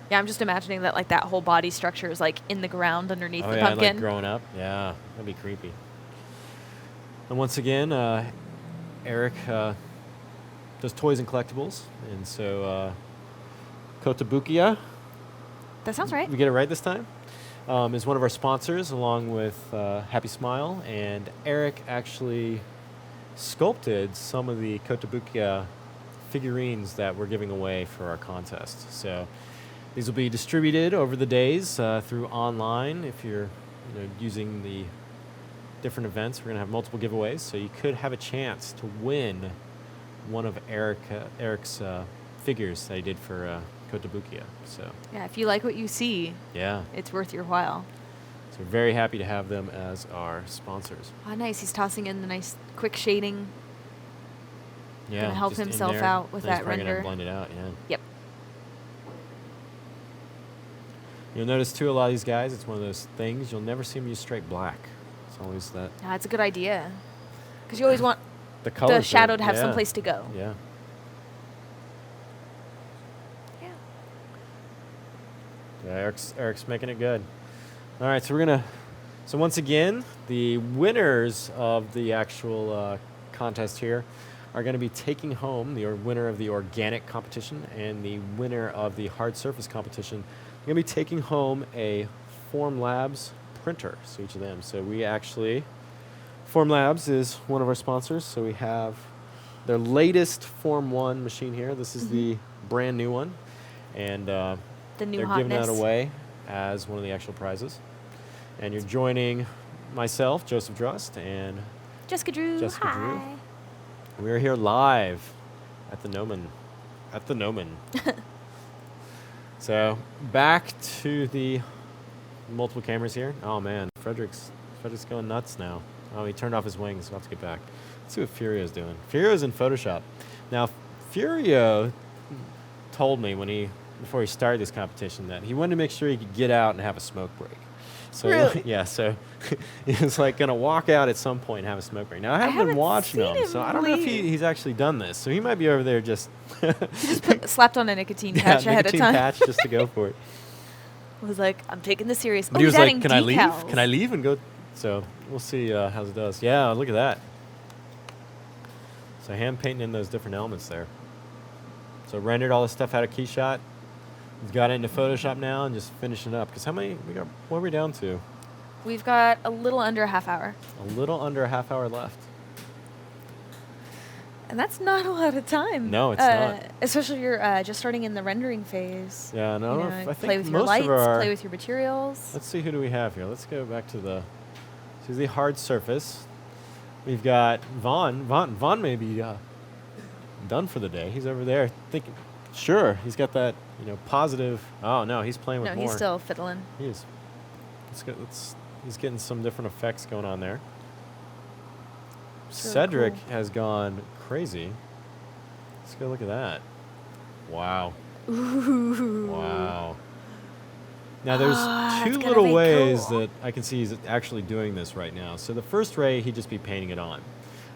Yeah, I'm just imagining that like that whole body structure is like in the ground underneath the pumpkin. Like growing up. Yeah, that'd be creepy. And once again, Erick does toys and collectibles, and so Kotobukiya. That sounds right. We get it right this time. Is one of our sponsors, along with Happy Smile, and Erick actually sculpted some of the Kotobukiya figurines that we're giving away for our contest. So these will be distributed over the days through online if you're using the different events. We're going to have multiple giveaways, so you could have a chance to win one of Erick's figures that he did for Kotobukiya. So Yeah, if you like what you see, yeah, it's worth your while. so we're very happy to have them as our sponsors. Oh, nice. He's tossing in the nice quick shading. Yeah, Gonna help just in himself there. out with Then he's that probably render. gonna blend it out, yeah. Yep. You'll notice too, a lot of these guys, it's one of those things you'll never see them use straight black. It's always that That's a good idea. Because you always want the color the shadow to have some place to go. Yeah. Yeah. Yeah, Erick's making it good. All right, so once again, the winners of the actual contest here are going to be taking home the winner of the organic competition and the winner of the hard surface competition. They're going to be taking home a Formlabs printer, so each of them. So Formlabs is one of our sponsors, so we have their latest Form 1 machine here. This is the brand new one, and The new they're hotness. giving that away as one of the actual prizes. And you're joining myself, Joseph Drust, and Jessica Drew. Jessica Drew. Hi. we're here live at the Nomen. So back to the multiple cameras here. Oh man, Frederic's going nuts now. Oh, he turned off his wings. We'll have to get back. Let's see what Furio's doing. Furio's in Photoshop. Now, Furio told me before he started this competition that he wanted to make sure he could get out and have a smoke break. So Really? yeah, so he was like going to walk out at some point and have a smoke break. Now I haven't been haven't watching seen him, him so I don't know if leave. he's actually done this. So he might be over there just Slapped on a nicotine patch ahead of nicotine time. patch just to go for it. Was like, I'm taking this serious. But Oh, he was he's like, adding "Can I leave? decals. Can I leave and go?" So we'll see how it does. Yeah, look at that. So hand painting in those different elements there. So rendered all this stuff out of Keyshot. He's got it into Photoshop now and just finishing it up. Because how many we got? What are we down to? We've got a little under a half hour. A little under a half hour left. And that's not a lot of time. No, it's not. Especially if you're just starting in the rendering phase. Yeah, no, You I know, think play with your most lights, of our. play with your materials. Let's see, who do we have here? Let's go back to the hard surface. We've got Vaughan. Vaughan may be done for the day. He's over there thinking. Sure, he's got that positive. Oh no, he's playing with No, more. he's still fiddling. He is. He's getting some different effects going on there. It's really Cedric cool. has gone crazy. Let's go look at that. Wow. Ooh. Wow. Now there's That's two gonna little be ways cool. that I can see he's actually doing this right now. So the first way, he'd just be painting it on.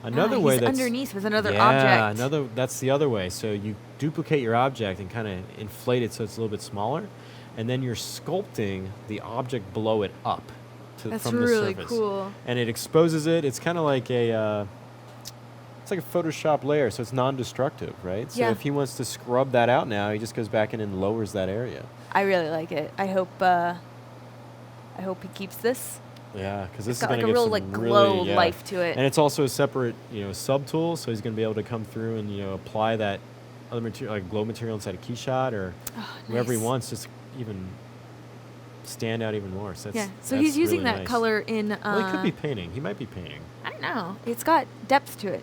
Another way he's that's underneath with another yeah, object. that's the other way. So you duplicate your object and kind of inflate it so it's a little bit smaller, and then you're sculpting the object below it up That's from really the surface. cool. And it exposes it. It's kind of like it's like a Photoshop layer, so it's non-destructive, right? So Yeah. if he wants to scrub that out now, he just goes back in and lowers that area. I really like it. I hope he keeps this. Yeah, because this It's got is going like to a give real some like really, glow yeah. life to it. And it's also a separate, sub tool, so he's going to be able to come through and apply that other material, like glow material inside a Keyshot or Oh, wherever he nice. wants, just even stand out even more. So that's, Yeah. So that's he's using really that nice. color in. Well, he could be painting. He might be painting. I don't know. It's got depth to it.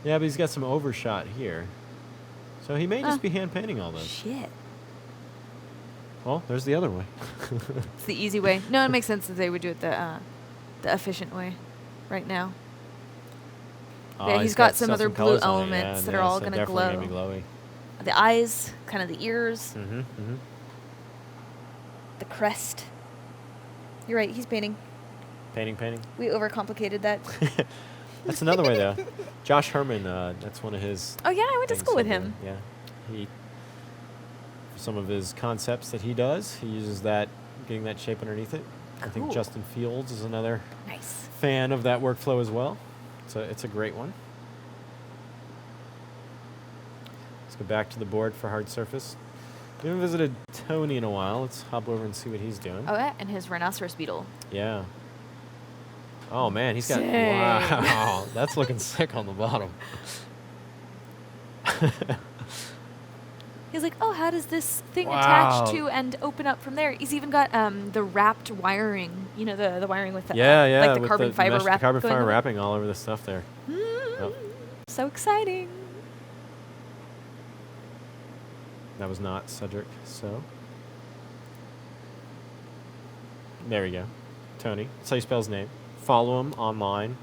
Yeah, but he's got some overshot here, so he may just be hand painting all this. Shit. Well, there's the other way. It's the easy way. No, it makes sense that they would do it the efficient way, right now. Yeah, he's got some other blue colors on it, elements yeah, that yeah, are all so gonna definitely glow. Gonna be The eyes, kind of the ears, glowy. Mm-hmm. the crest. You're right. He's painting. Painting. We overcomplicated that. That's another way, though. Josh Herman, that's one of his. Oh yeah, I went to things school with over him. there. Yeah, for some of his concepts that he does, he uses that, getting that shape underneath it. I think Cool. Justin Fields is another Nice. fan of that workflow as well. So it's a great one. Let's go back to the board for hard surface. We haven't visited Tony in a while. Let's hop over and see what he's doing. Oh yeah, and his rhinoceros beetle. Yeah. Oh man, he's got Sick. wow. That's looking sick on the bottom. He's like, oh, how does this thing attach to and open up from there? He's even got the wrapped wiring, you know, the wiring with the like the carbon fiber wrap. Carbon fiber wrapping all over the stuff there. Yep. So exciting. That was not Cedric Seaut. There we go. Tony. That's how you spell his name. Follow him online.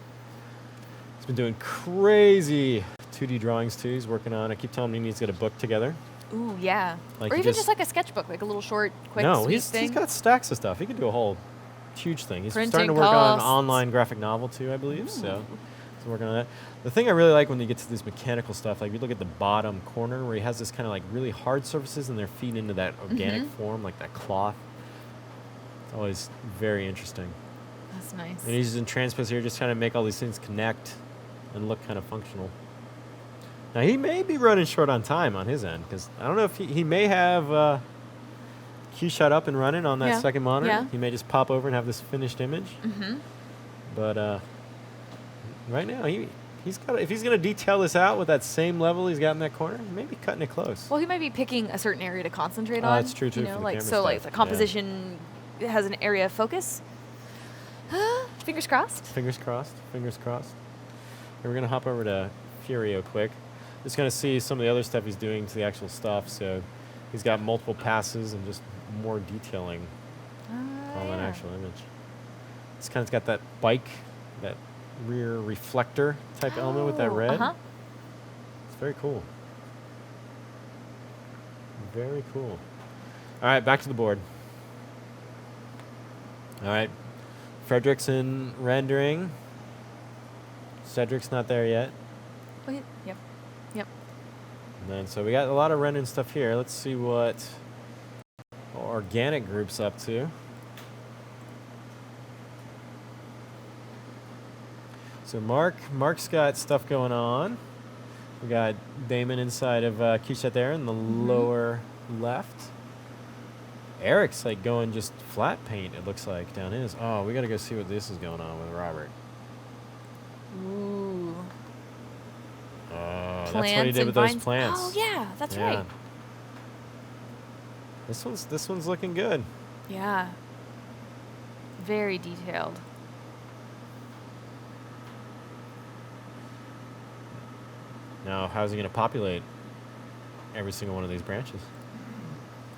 He's been doing crazy 2D drawings too. He's working on. I keep telling him he needs to get a book together. Ooh, yeah. Like or even just like a sketchbook, like a little short, quick, sweet thing. He's got stacks of stuff. He could do a whole huge thing. He's Printing starting to work on an online graphic novel too, I believe. Ooh. So he's working on that. The thing I really like when you get to this mechanical stuff, like you look at the bottom corner where he has this kind of like really hard surfaces and they're feeding into that organic form, like that cloth. It's always very interesting. That's nice. And he's using transpose here just trying to make all these things connect and look kind of functional. Now, he may be running short on time on his end, because I don't know if he may have Keyshot up and running on that second monitor. Yeah. He may just pop over and have this finished image. But right now, he's got. If he's going to detail this out with that same level he's got in that corner, he may be cutting it close. Well, he might be picking a certain area to concentrate on. That's true, too. You know, like, so, like, the composition has an area of focus. Fingers crossed. Fingers crossed. Fingers crossed. And we're going to hop over to Furio quick. Just going to see some of the other stuff he's doing to the actual stuff. So he's got multiple passes and just more detailing on that actual image. It's kind of got that bike, that rear reflector type element with that red. It's very cool. Very cool. All right, back to the board. All right. Frederic's in rendering. Cedric's not there yet. Oh, yep. Yep. And then, so we got a lot of rendering stuff here. Let's see what organic group's up to. So Mark's got stuff going on. We got Damon inside of Keyshot there in the lower left. Erick's like going just flat paint, it looks like, down his. Oh, we got to go see what this is going on with Robert. Ooh. That's what he did with those plants. Oh, yeah, that's right. This one's looking good. Yeah. Very detailed. Now, how's he going to populate every single one of these branches?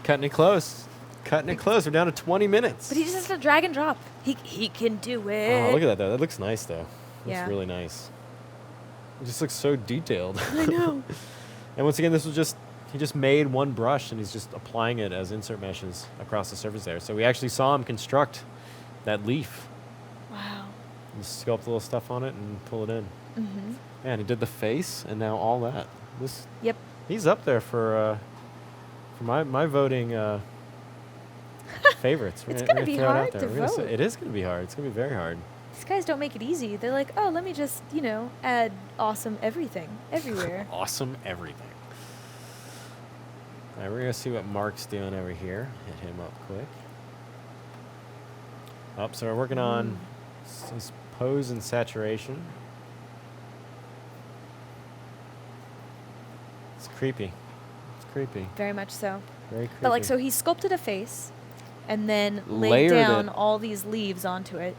Cutting it close. Cutting it close. We're down to 20 minutes. But he just has to drag and drop. He can do it. Oh, look at that, though. That looks nice, though. Yeah. Looks really nice. It just looks so detailed. I know. And once again, this was just, he just made one brush, and he's just applying it as insert meshes across the surface there. So we actually saw him construct that leaf. Wow. Just sculpt a little stuff on it and pull it in. Man, he did the face, and now all that. Yep. He's up there for my voting favorites. It's going to be hard to vote. It is going to be hard. It's going to be very hard. These guys don't make it easy. They're like, oh, let me just, add awesome everything everywhere. Awesome everything. All right, we're going to see what Mark's doing over here. Hit him up quick. So we're working on his pose and saturation. It's creepy. It's creepy. Very much so. Very creepy. But, like, so he sculpted a face and then laid down all these leaves onto it.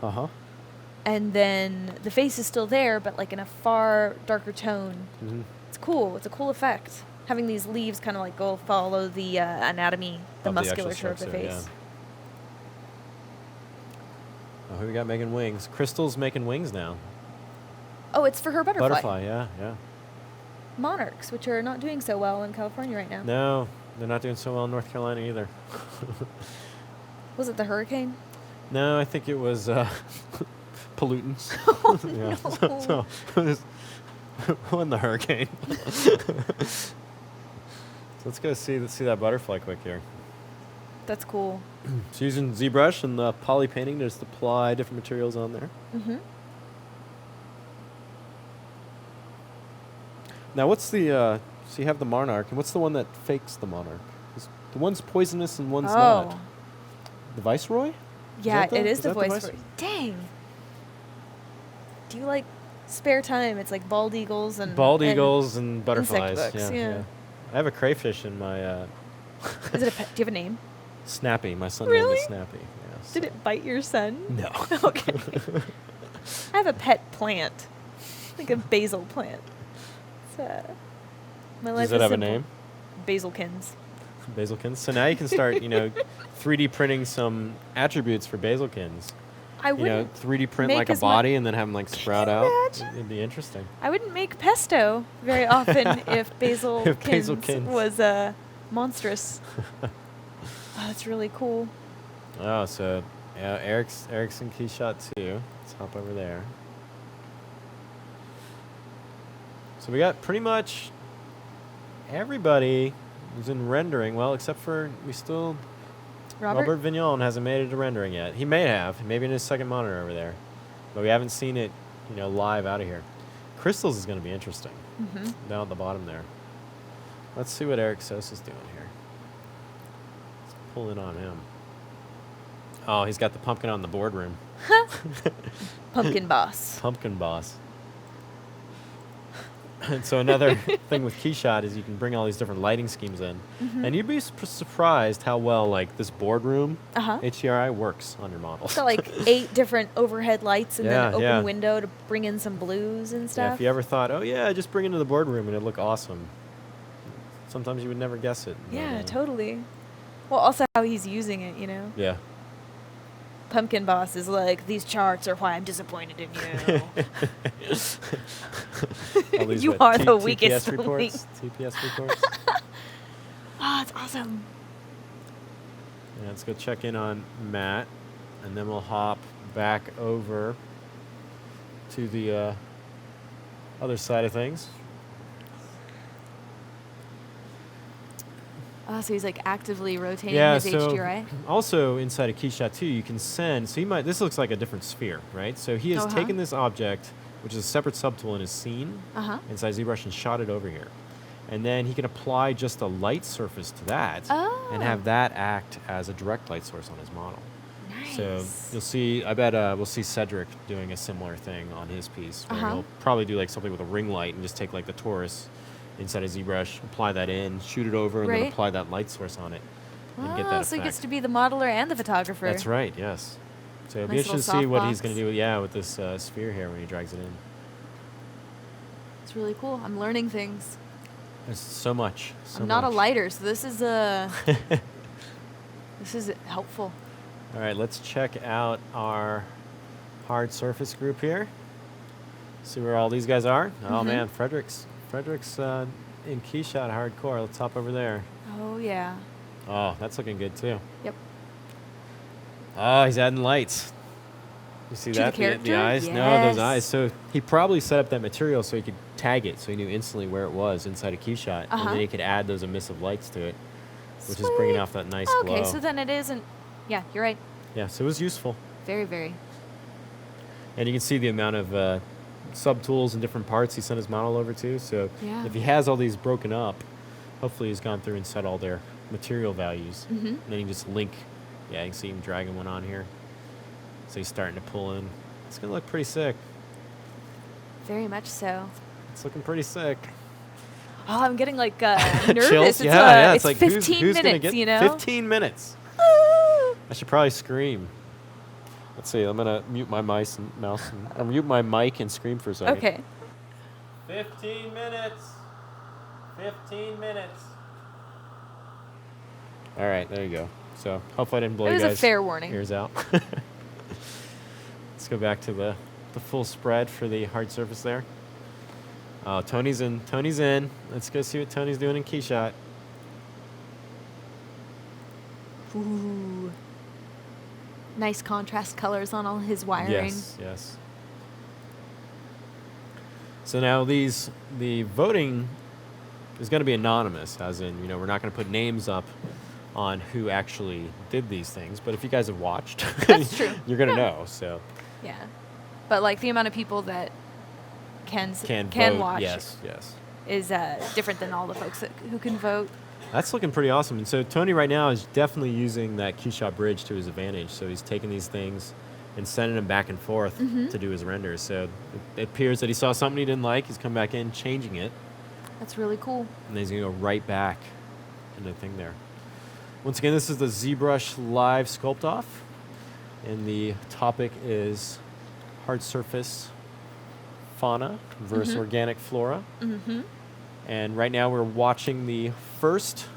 And then the face is still there, but, like, in a far darker tone. It's cool. It's a cool effect. Having these leaves kind of, like, go follow the anatomy, the musculature of the face. Oh, who we got making wings? Krystal's making wings now. Oh, it's for her butterfly. Butterfly, yeah. Monarchs, which are not doing so well in California right now. No, they're not doing so well in North Carolina either. Was it the hurricane? No, I think it was pollutants. Oh, no. So when the hurricane. So let's go see that butterfly quick here. That's cool. So using ZBrush and the poly painting to just apply different materials on there. Now, what's the, so you have the monarch, and what's the one that fakes the monarch? The one's poisonous and one's not. The viceroy? Yeah, it is the viceroy. Dang. Do you like spare time? It's like bald eagles and bald eagles and butterflies. Insect books, yeah. I have a crayfish in my Is it a pet? Do you have a name? Snappy. My son Really? named it Snappy. Yeah, so. Did it bite your son? No. Okay. I have a pet plant, like a basil plant. My life Does it is have a simple. name? Basilkins. Basilkins. So now you can start, 3D printing some attributes for basilkins. I wouldn't 3D print make like a as mu- body and then have them like sprout out. imagine? It'd be interesting. I wouldn't make pesto very often if basilkins basilkins. was monstrous. Oh, that's really cool. Oh, so yeah, Erick's in Keyshot too. Let's hop over there. So we got pretty much everybody who's in rendering. Well, except for Robert Vignone hasn't made it to rendering yet. He may have, maybe in his second monitor over there, but we haven't seen it, live out of here. Krystals is going to be interesting. Down at the bottom there. Let's see what Erick Sosa is doing here. Let's pull in on him. Oh, he's got the pumpkin on the boardroom. Pumpkin boss. Pumpkin boss. And so another thing with Keyshot is you can bring all these different lighting schemes in. And you'd be surprised how well this boardroom HDRI works on your model. It's got like 8 different overhead lights and then an open yeah. window to bring in some blues and Yeah, stuff. if you ever thought, oh yeah, just bring it into the boardroom and it'd look awesome. Sometimes you would never guess it. Yeah, totally. Well, also how he's using it, Yeah. Pumpkin Boss is like, these charts are why I'm disappointed in you. All these, You are the weakest TPS link. reports. TPS reports. Oh, it's awesome. Yeah, let's go check in on Matt, and then we'll hop back over to the other side of things. Oh, so he's like actively rotating Yeah, his so HDRI. also inside of Keyshot 2, you can send. So this looks like a different sphere, right? So he has taken this object, which is a separate subtool in his scene, inside ZBrush, and shot it over here. And then he can apply just a light surface to that and have that act as a direct light source on his model. Nice. So you'll see, I bet we'll see Cedric doing a similar thing on his piece, where he'll probably do like something with a ring light and just take like the torus inside of ZBrush, apply that in, shoot it over, and then apply that light source on it and get that effect. So he gets to be the modeler and the photographer. That's right, yes. So it'll be Nice interesting to little see what softbox. he's going to do with this sphere here when he drags it in. It's really cool. I'm learning things. There's so much. I'm not a lighter, so this is this is helpful. All right, let's check out our hard surface group here. See where all these guys are. Oh man, Frederick's in Keyshot hardcore. Let's hop over there. Oh yeah. Oh, that's looking good too. Yep. Oh, he's adding lights. You see To that? the character? The eyes? No, those Yes. eyes. So he probably set up that material so he could tag it, so he knew instantly where it was inside a Keyshot, and then he could add those emissive lights to it, which is bringing off that nice glow. Okay, so then it isn't. Yeah, you're right. Yeah, so it was useful. Very, very. And you can see the amount of sub-tools and different parts he sent his model over to. So Yeah. if he has all these broken up, hopefully he's gone through and set all their material values. And then you just link. Yeah, you can see him dragging one on here. So he's starting to pull in. It's going to look pretty sick. Very much so. It's looking pretty sick. Oh, I'm getting like nervous. Chills? It's, it's like 15 who's gonna minutes, get 15 minutes. I should probably scream. Let's see. I'm gonna mute my mouse and mute my mic and scream for a second. Okay. 15 minutes. 15 minutes. All right, there you go. So hopefully I didn't blow It you was a guys' fair warning. ears out. Let's go back to the full spread for the hard surface there. Oh, Tony's in. Tony's in. Let's go see what Tony's doing in Keyshot. Ooh. Nice contrast colors on all his wiring. Yes, yes. So now the voting is going to be anonymous, as in, we're not going to put names up on who actually did these things. But if you guys have watched, That's true. you're going to know. So Yeah. But like the amount of people that can vote, watch yes. is different than all the folks who can vote. That's looking pretty awesome. And so Tony right now is definitely using that Keyshot bridge to his advantage. So he's taking these things and sending them back and forth to do his renders. So it appears that he saw something he didn't like. He's come back in, changing it, That's really cool. And then he's going to go right back into the thing there. Once again, this is the ZBrush Live Sculpt-off. And the topic is hard surface fauna versus organic flora. And right now we're watching the first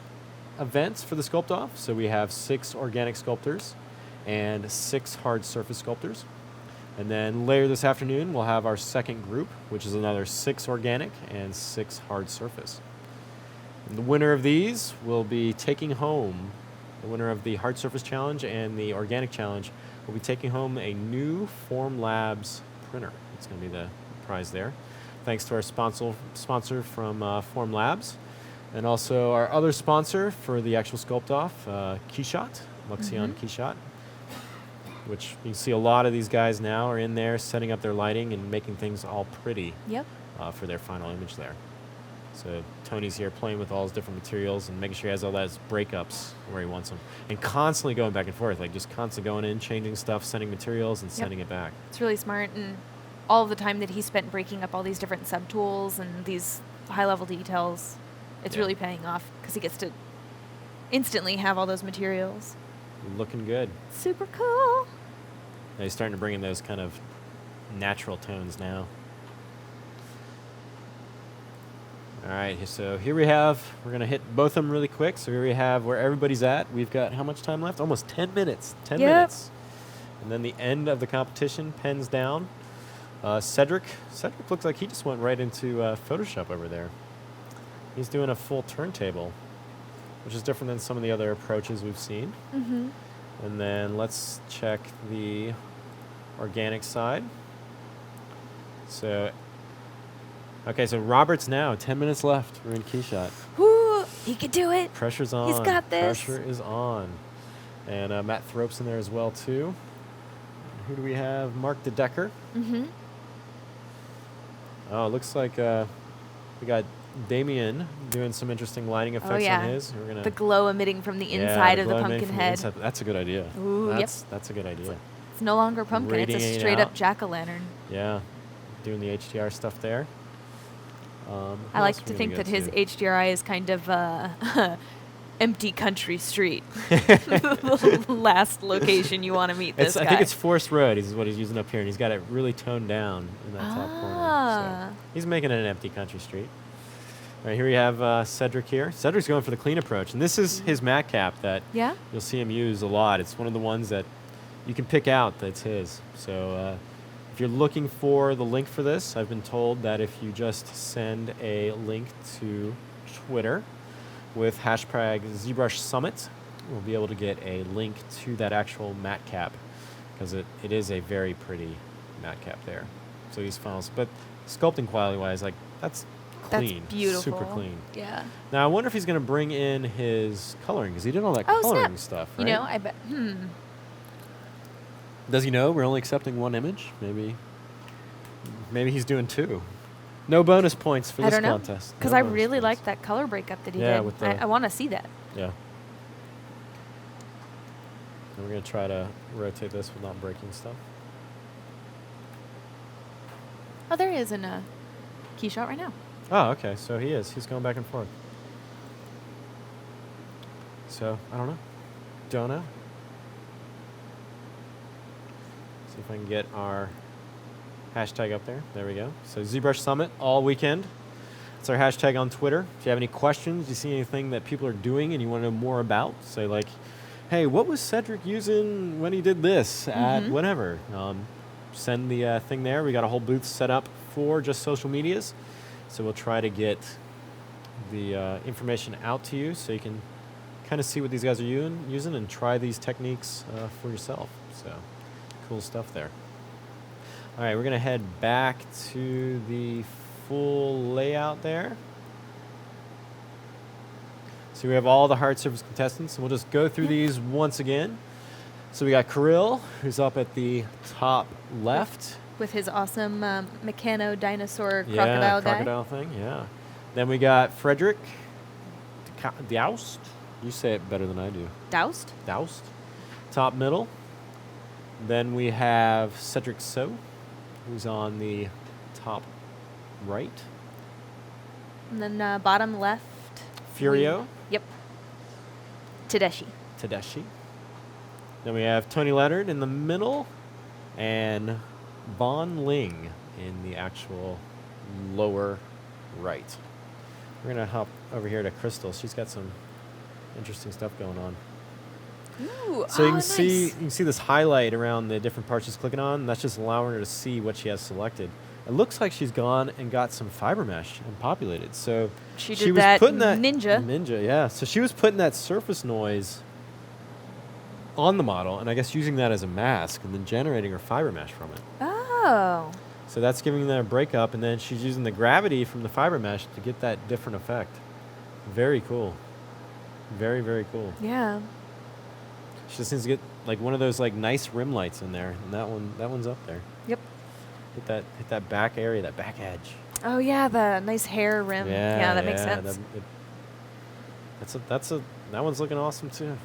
events for the Sculpt-off. So we have 6 organic sculptors and 6 hard surface sculptors. And then later this afternoon, we'll have our second group, which is another 6 organic and 6 hard surface. And the winner of these will be taking home, the winner of the hard surface challenge and the organic challenge will be taking home a new Form Labs printer. It's going to be the prize there. Thanks to our sponsor from Form Labs. And also our other sponsor for the actual Sculpt-off, Keyshot, Luxion Keyshot, which you can see a lot of these guys now are in there setting up their lighting and making things all pretty for their final image there. So Tony's here playing with all his different materials and making sure he has all those breakups where he wants them. And constantly going back and forth, like just constantly going in, changing stuff, sending materials, and sending it back. It's really smart, and all of the time that he spent breaking up all these different subtools and these high-level details, it's really paying off because he gets to instantly have all those materials. Looking good. Super cool. Now he's starting to bring in those kind of natural tones now. All right, so here we have, we're going to hit both of them really quick. So here we have where everybody's at. We've got how much time left? Almost 10 minutes. 10 minutes. And then the end of the competition, pens down. Cedric looks like he just went right into Photoshop over there. He's doing a full turntable, which is different than some of the other approaches we've seen. And then let's check the organic side. So, okay, so Robert's now 10 minutes left. We're in Keyshot. Woo! He could do it. Pressure's on. He's got this. Pressure is on. And Matt Thorup's in there as well, too. Who do we have? Mark Dedecker. Oh, it looks like we got Damien doing some interesting lighting effects on his. We're gonna the glow emitting from the inside of the pumpkin head. That's a good idea. Ooh, that's a good idea. It's no longer pumpkin. It's a straight up jack-o'-lantern. Yeah, doing the HDR stuff there. I like to think that his HDRI is kind of empty country street. The last location you want to meet this guy. I think it's Forest Road is what he's using up here, and he's got it really toned down in that top corner. So he's making it an empty country street. All right, here we have Cedric here. Cedric's going for the clean approach, and this is his matte cap that you'll see him use a lot. It's one of the ones that you can pick out that's his. So if you're looking for the link for this, I've been told that if you just send a link to Twitter with hashtag ZBrush Summit, we'll be able to get a link to that actual matte cap because it is a very pretty matte cap there. So these files, but sculpting quality-wise, like that's clean. That's beautiful. Super clean. Yeah. Now I wonder if he's going to bring in his coloring because he did all that coloring stuff, right? You know, I bet. Does he know we're only accepting one image? Maybe he's doing 2. No bonus points for this contest. Because I really like that color breakup that he did. I want to see that. Yeah. And we're going to try to rotate this without breaking stuff. Oh, there he is in a Keyshot right now. Oh, okay. So he is. He's going back and forth. So, I don't know. Don't know. See if I can get our hashtag up there. There we go. So ZBrush Summit all weekend. It's our hashtag on Twitter. If you have any questions, you see anything that people are doing and you want to know more about, say like, hey, what was Cedric using when he did this at whatever? Send the thing there. We got a whole booth set up for just social medias. So we'll try to get the information out to you so you can kind of see what these guys are using and try these techniques for yourself. So cool stuff there. All right, we're going to head back to the full layout there. So we have all the hard surface contestants, and we'll just go through these once again. So we got Kirill, who's up at the top left. With his awesome mechano dinosaur crocodile guy. Crocodile thing, yeah. Then we got Frederic Daoust. You say it better than I do. Daoust? Daoust. Top middle. Then we have Cedric Seaut, who's on the top right. And then bottom left. Furio Yep. Tedeschi. Tedeschi. Then we have Tony Leonard in the middle, and Vaughan Ling in the actual lower right. We're gonna hop over here to Krystal. She's got some interesting stuff going on. Ooh, So you can nice. see this highlight around the different parts she's clicking on. And that's just allowing her to see what she has selected. It looks like she's gone and got some fiber mesh and populated. So She did was that putting that ninja. yeah. So she was putting that surface noise on the model, and I guess using that as a mask, and then generating her fiber mesh from it. Oh. So that's giving that a breakup, and then she's using the gravity from the fiber mesh to get that different effect. Very cool. Very, very cool. Yeah. She just needs to get like one of those like nice rim lights in there, and that one's up there. Yep. Hit that back area, that back edge. Oh yeah, the nice hair rim. Yeah, that makes sense. That one's looking awesome too.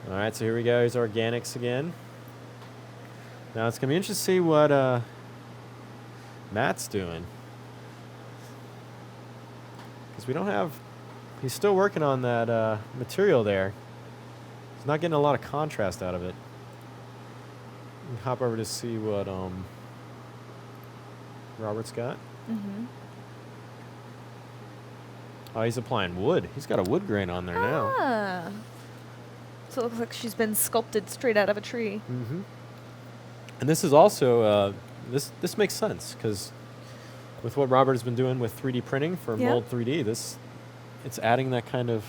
All right, so here we go. Here's organics again. Now it's gonna be interesting to see what Matt's doing, because we don't have. He's still working on that material there. He's not getting a lot of contrast out of it. We can hop over to see what Robert's got. Mm-hmm. Oh, he's applying wood. He's got a wood grain on there now. Ah. So it looks like she's been sculpted straight out of a tree. Mm-hmm. And this is also this makes sense, because with what Robert has been doing with 3D printing for Mold 3D, it's adding that kind of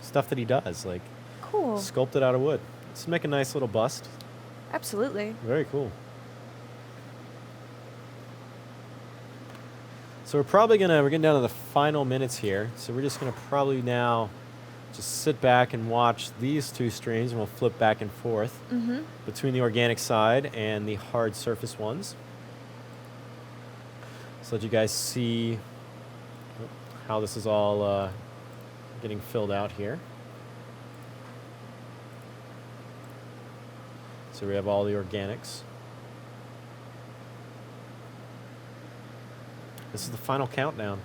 stuff that he does, like Cool. sculpted out of wood. Let's make a nice little bust. Absolutely. Very cool. So we're getting down to the final minutes here. So we're just gonna probably now just sit back and watch these two streams, and we'll flip back and forth between the organic side and the hard surface ones. So that you guys see how this is all getting filled out here. So we have all the organics. This is the final countdown.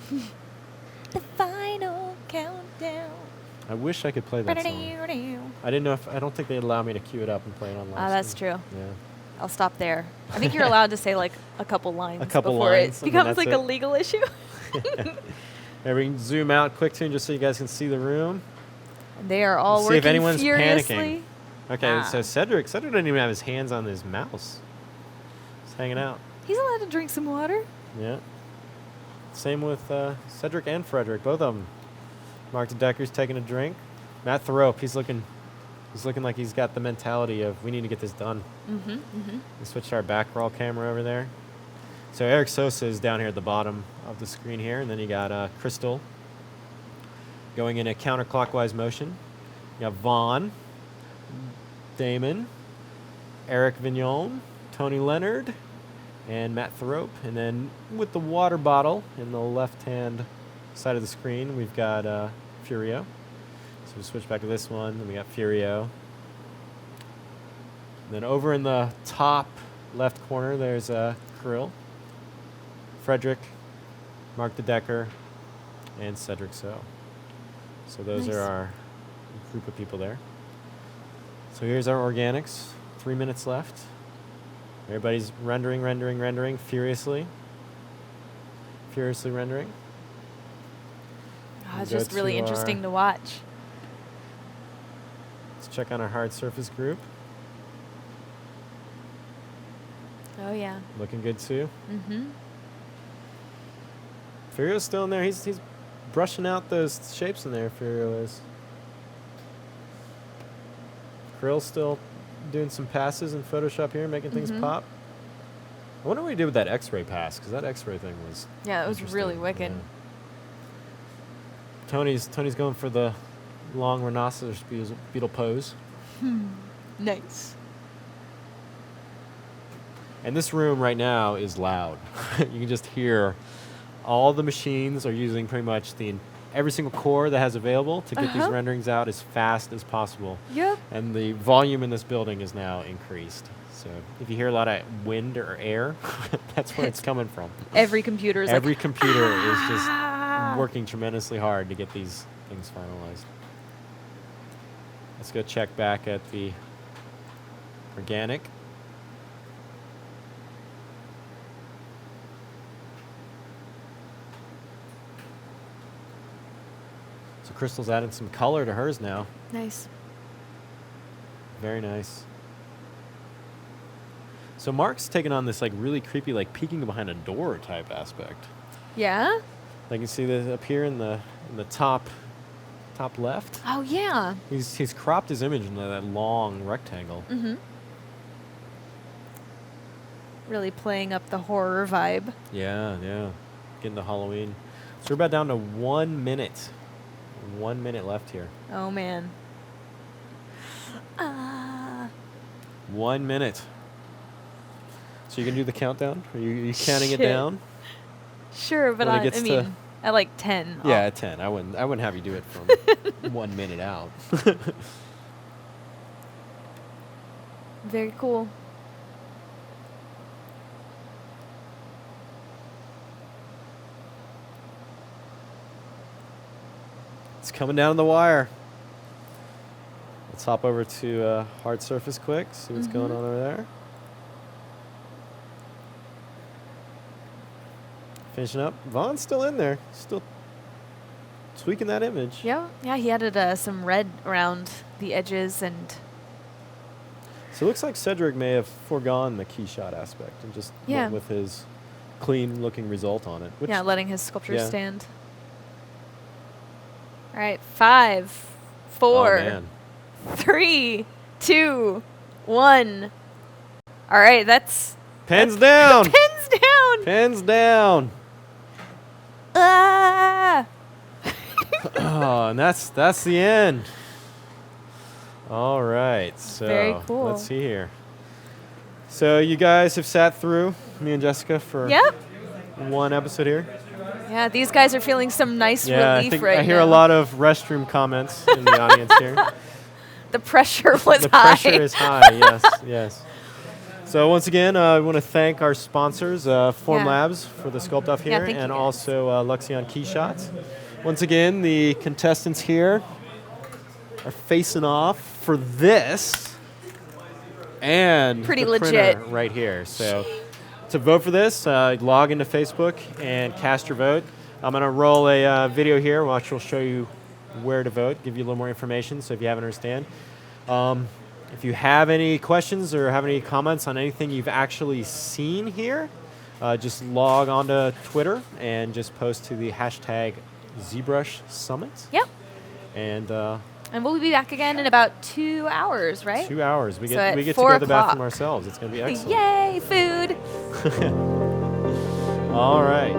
The final countdown. I wish I could play that song. I didn't know if I don't think they'd allow me to cue it up and play it online. That's true. Yeah. I'll stop there. I think you're allowed to say like a couple lines couple before lines, it and then becomes that's like a it. legal issue. Here we can zoom out quick too, just so you guys can see the room. They are all See working if anyone's furiously. panicking. Okay, so Cedric didn't even have his hands on his mouse. He's hanging out. He's allowed to drink some water. Yeah. Same with Cedric and Frederic, both of them. Mark Dedecker's taking a drink. Matt Thorup, he's looking like he's got the mentality of we need to get this done. We switched our back roll camera over there. So Erick Sosa is down here at the bottom of the screen here, and then you got Krystal going in a counterclockwise motion. You have Vaughan, Damon, Eric Vignone, Tony Leonard, and Matt Thorup. And then with the water bottle in the left-hand side of the screen, we've got Furio. So we switch back to this one, and we got Furio. And then over in the top left corner, there's Kirill, Frederic, Mark Dedecker, and Cedric Seaut. So those are our group of people there. So here's our organics. 3 minutes left. Everybody's rendering furiously. Furiously rendering. Oh, it's just really interesting to watch. Let's check on our hard surface group. Oh yeah. Looking good too. Furio's still in there. He's brushing out those shapes in there. Furio is. Kirill's still doing some passes in Photoshop here, making things pop. I wonder what he did with that X-ray pass, because that X-ray thing was. Yeah, it was really wicked. Yeah. Tony's going for the long rhinoceros beetle pose. Nice. And this room right now is loud. You can just hear all the machines are using pretty much the every single core that has available to get these renderings out as fast as possible. Yep. And the volume in this building is now increased. So if you hear a lot of wind or air, that's where it's coming from. Every computer is Every computer is just working tremendously hard to get these things finalized. Let's go check back at the organic. So Krystal's adding some color to hers now. Nice. Very nice. So Mark's taking on this like really creepy, like peeking behind a door type aspect. Yeah? Like you see this up here in the top left. Oh yeah. He's cropped his image into that long rectangle. Mm-hmm. Really playing up the horror vibe. Yeah, yeah. Getting to Halloween. So we're about down to 1 minute. 1 minute left here. Oh man. 1 minute. So you can do the countdown? Are you counting it down? Sure, but I mean, at like 10. Yeah, at 10. I wouldn't have you do it from 1 minute out. Very cool. It's coming down the wire. Let's hop over to hard surface quick, see what's going on over there. Finishing up. Vaughn's still in there. Still tweaking that image. Yeah, yeah. He added some red around the edges and. So it looks like Cedric may have foregone the Keyshot aspect and just went with his clean-looking result on it. Yeah, letting his sculpture stand. All right, 5, 4, 3, 2, 1. All right, that's. Pens down. Pens down. Pens down. Ah! Oh, and that's the end. All right, so very cool. Let's see here. So you guys have sat through me and Jessica for one episode here. Yeah, these guys are feeling some nice relief right now. I hear a lot of restroom comments in the audience here. The pressure was high. The pressure is high. Yes, yes. So once again, I want to thank our sponsors, Formlabs for the Sculpt-off here, and also Luxion Keyshot. Once again, the contestants here are facing off for this and pretty the legit printer right here. So to vote for this, log into Facebook and cast your vote. I'm going to roll a video here, which will show you where to vote, give you a little more information, so if you haven't understand. If you have any questions or have any comments on anything you've actually seen here, just log onto Twitter and just post to the hashtag ZBrush Summit. Yep. And we'll be back again in about 2 hours, right? 2 hours. We so get to go to the bathroom ourselves. It's going to be excellent. Yay, food. All right.